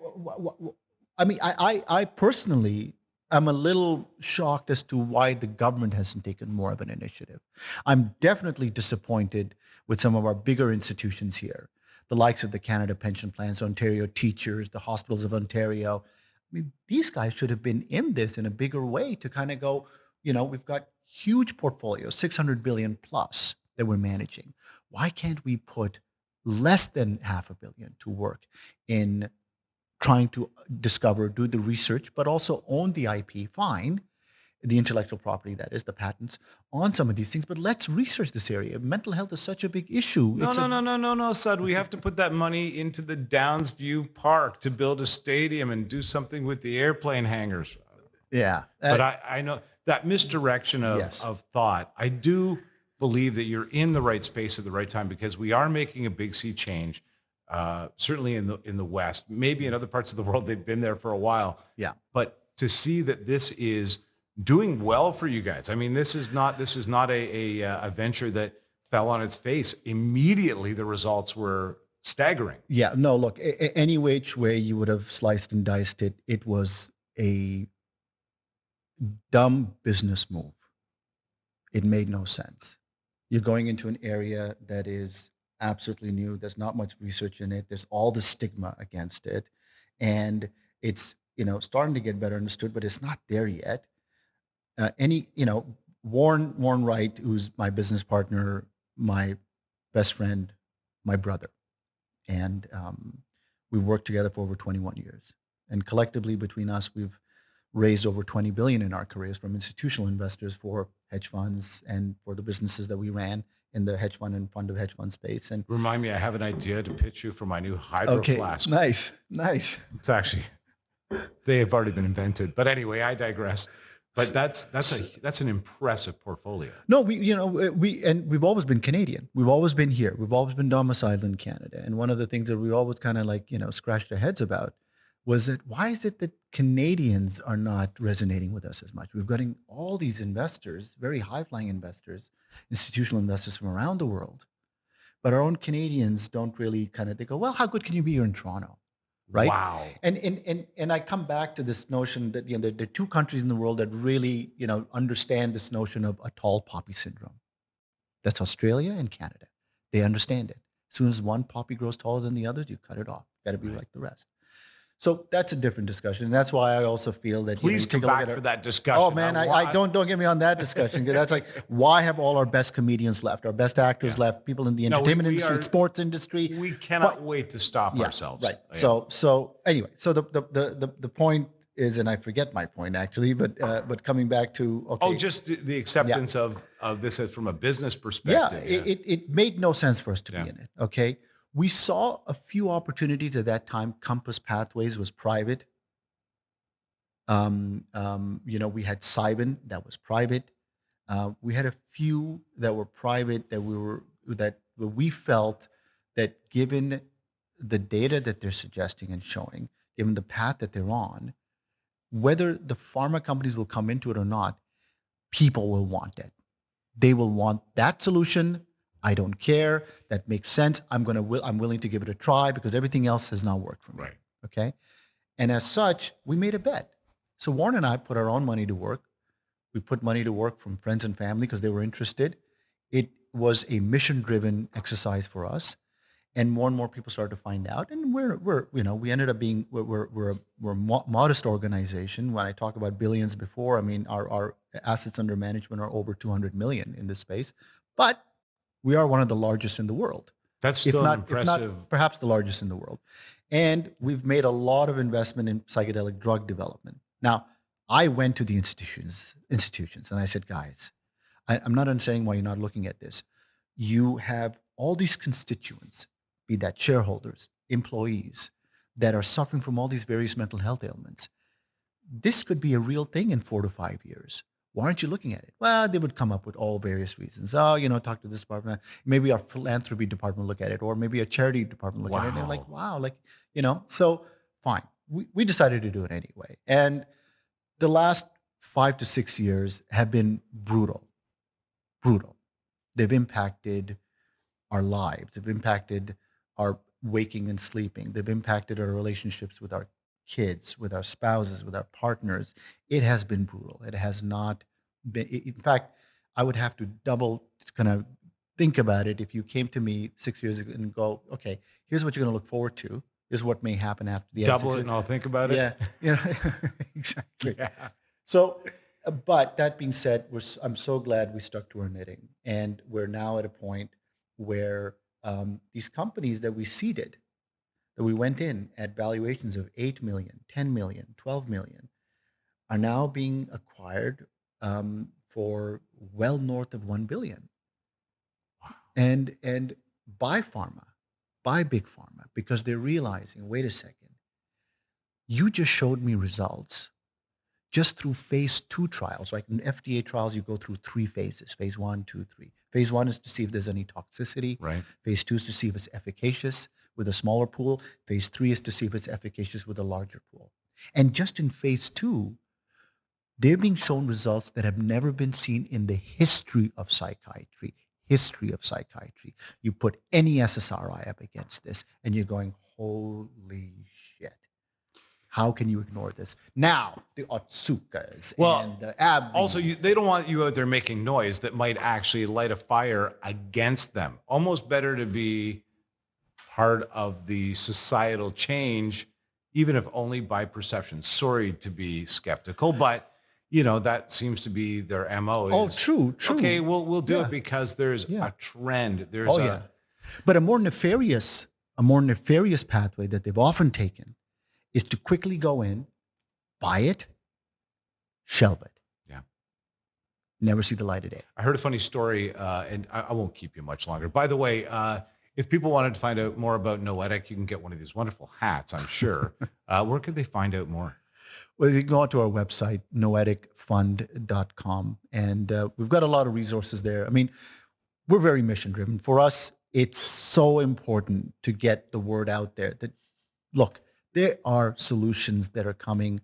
I personally am a little shocked as to why the government hasn't taken more of an initiative. I'm definitely disappointed with some of our bigger institutions here, the likes of the Canada Pension Plans, Ontario Teachers, the Hospitals of Ontario. I mean, these guys should have been in this in a bigger way to kind of go, we've got huge portfolios, 600 billion plus that we're managing. Why can't we put less than $500 million to work in trying to discover, do the research, but also own the IP, fine, the intellectual property, that is, the patents, on some of these things, but let's research this area. Mental health is such a big issue. No, Sud. We have to put that money into the Downsview Park to build a stadium and do something with the airplane hangars. Yeah. But I know that misdirection of thought. I do believe that you're in the right space at the right time, because we are making a big sea change. Certainly in the West, maybe in other parts of the world, they've been there for a while. Yeah. But to see that this is doing well for you guys. I mean, this is not a venture that fell on its face. Immediately, the results were staggering. Yeah. No, look, any which way you would have sliced and diced it, it was a dumb business move. It made no sense. You're going into an area that is absolutely new. There's not much research in it. There's all the stigma against it. And it's, starting to get better understood, but it's not there yet. Warren Wright, who's my business partner, my best friend, my brother. And we worked together for over 21 years. And collectively between us, we've raised over 20 billion in our careers from institutional investors for hedge funds and for the businesses that we ran in the hedge fund and fund of hedge fund space. And Remind me, I have an idea to pitch you for my new hydro flask. nice. It's actually, they have already been invented. But anyway, I digress. But that's an impressive portfolio. No, we've always been Canadian. We've always been here. We've always been domiciled in Canada. And one of the things that we always kind of scratched our heads about was that why is it that Canadians are not resonating with us as much? We've got all these investors, very high-flying investors, institutional investors from around the world, but our own Canadians don't really they go, well, how good can you be here in Toronto? Right? Wow. And I come back to this notion that there are two countries in the world that really understand this notion of a tall poppy syndrome. That's Australia and Canada. They understand it. As soon as one poppy grows taller than the other, you cut it off. Got to be like the rest. So that's a different discussion, and that's why I also feel that please come back for that discussion. Oh man, I don't get me on that discussion. That's like, why have all our best comedians left, our best actors left, people in the entertainment industry, sports industry? We cannot wait to stop ourselves. Right. Yeah. So anyway, so the point is, and I forget my point actually, but coming back to just the acceptance of this as from a business perspective. It made no sense for us to be in it. Okay. We saw a few opportunities at that time. Compass Pathways was private. We had Cybin, that was private. We had a few that were private that we felt that given the data that they're suggesting and showing, given the path that they're on, whether the pharma companies will come into it or not, people will want it. They will want that solution. I don't care. That makes sense. I'm willing to give it a try because everything else has not worked for me. Right. Okay. And as such, we made a bet. So Warren and I put our own money to work. We put money to work from friends and family because they were interested. It was a mission-driven exercise for us, and more people started to find out. And we ended up being we're a modest organization. When I talk about billions before, I mean our assets under management are over 200 million in this space, but we are one of the largest in the world. That's still impressive. If not perhaps the largest in the world. And we've made a lot of investment in psychedelic drug development. Now, I went to the institutions and I said, guys, I'm not understanding why you're not looking at this. You have all these constituents, be that shareholders, employees, that are suffering from all these various mental health ailments. This could be a real thing in 4 to 5 years. Why aren't you looking at it? Well, they would come up with all various reasons. Oh, talk to this department. Maybe our philanthropy department look at it, or maybe a charity department look at it. And they're like, wow, so fine. We decided to do it anyway. And the last 5 to 6 years have been brutal. They've impacted our lives. They've impacted our waking and sleeping. They've impacted our relationships with our kids, with our spouses, with our partners. It has been brutal. It has not been. In fact, I would have to double kind of think about it if you came to me 6 years ago and go, okay, here's what you're going to look forward to. Here's what may happen after the double it and I'll think about it. Yeah, exactly. Yeah. So, but that being said, I'm so glad we stuck to our knitting, and we're now at a point where these companies that we seeded, that we went in at valuations of 8 million, 10 million, 12 million, are now being acquired for well north of 1 billion. Wow. And by pharma, by big pharma, because they're realizing, wait a second, you just showed me results just through phase 2 trials. Like in FDA trials, you go through 3 phases, phase 1, 2, 3. Phase 1 is to see if there's any toxicity. Right. Phase 2 is to see if it's efficacious with a smaller pool. Phase 3 is to see if it's efficacious with a larger pool. And just in phase 2, they're being shown results that have never been seen in the history of psychiatry. You put any SSRI up against this, and you're going, holy shit. How can you ignore this? Now, the Otsukas and the Ab. Also, they don't want you out there making noise that might actually light a fire against them. Almost better to be part of the societal change, even if only by perception. Sorry to be skeptical, but that seems to be their MO. True. Okay, we'll do it because there's a trend. But a more nefarious pathway that they've often taken is to quickly go in, buy it, shelve it. Yeah. Never see the light of day. I heard a funny story, and I won't keep you much longer. By the way, if people wanted to find out more about Noetic, you can get one of these wonderful hats, I'm sure. Where could they find out more? Well, you can go onto our website, noeticfund.com, and we've got a lot of resources there. I mean, we're very mission driven. For us, it's so important to get the word out there that, look, there are solutions that are coming,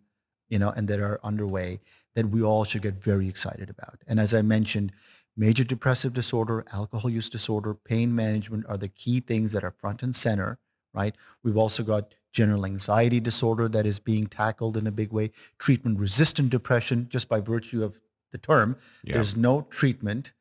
and that are underway that we all should get very excited about. And as I mentioned, major depressive disorder, alcohol use disorder, pain management are the key things that are front and center, right? We've also got general anxiety disorder that is being tackled in a big way, treatment-resistant depression, just by virtue of the term. Yeah. There's no treatment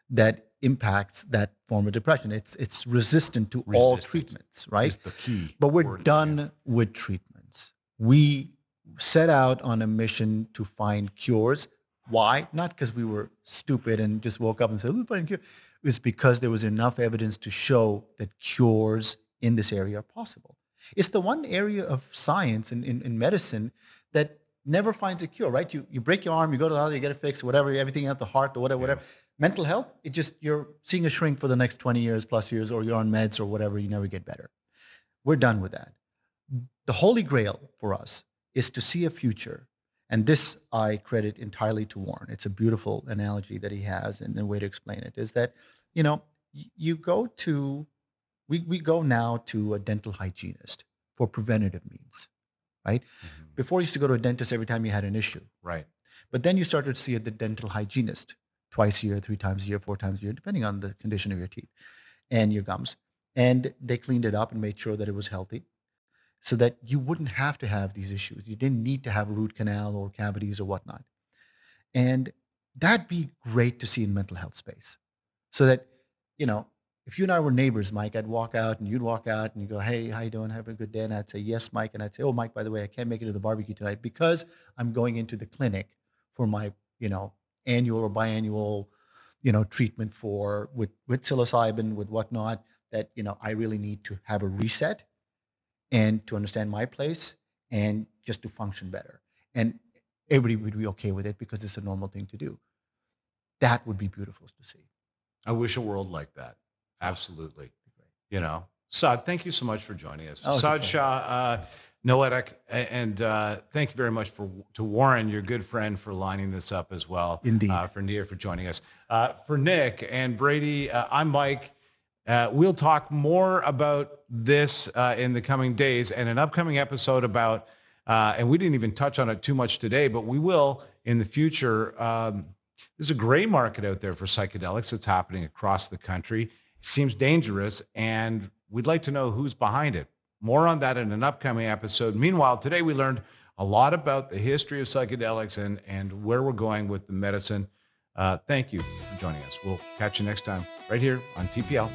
that impacts that form of depression. It's resistant to all treatments, right? Is the key. But we're word. done with treatments. We set out on a mission to find cures. Why? Not because we were stupid and just woke up and said, let's find a cure. It's because there was enough evidence to show that cures in this area are possible. It's the one area of science in medicine that never finds a cure, right? You break your arm, you go to the hospital, you get it fixed, whatever, everything out the heart or whatever. Mental health, you're seeing a shrink for the next 20 years plus years, or you're on meds or whatever, you never get better. We're done with that. The holy grail for us is to see a future, and this I credit entirely to Warren. It's a beautiful analogy that he has, and a way to explain it is that, we go now to a dental hygienist for preventative means, right? Mm-hmm. Before you used to go to a dentist every time you had an issue. Right. But then you started to see the dental hygienist twice a year, 3 times a year, 4 times a year, depending on the condition of your teeth and your gums. And they cleaned it up and made sure that it was healthy so that you wouldn't have to have these issues. You didn't need to have a root canal or cavities or whatnot. And that'd be great to see in mental health space. So that, if you and I were neighbors, Mike, I'd walk out and you'd walk out and you go, hey, how you doing? Have a good day. And I'd say, yes, Mike. And I'd say, oh, Mike, by the way, I can't make it to the barbecue tonight because I'm going into the clinic for my, annual or biannual, treatment with psilocybin, with whatnot, that, I really need to have a reset and to understand my place and just to function better. And everybody would be okay with it because it's a normal thing to do. That would be beautiful to see. I wish a world like that. Absolutely. Saad, thank you so much for joining us. Saad Shah, Noetic, and thank you very much to Warren, your good friend, for lining this up as well. Indeed. For Nia for joining us. For Nick and Brady, I'm Mike. We'll talk more about this in the coming days, and an upcoming episode about, and we didn't even touch on it too much today, but we will in the future. There's a gray market out there for psychedelics that's happening across the country. It seems dangerous, and we'd like to know who's behind it. More on that in an upcoming episode. Meanwhile, today we learned a lot about the history of psychedelics and where we're going with the medicine. Thank you for joining us. We'll catch you next time right here on TPL.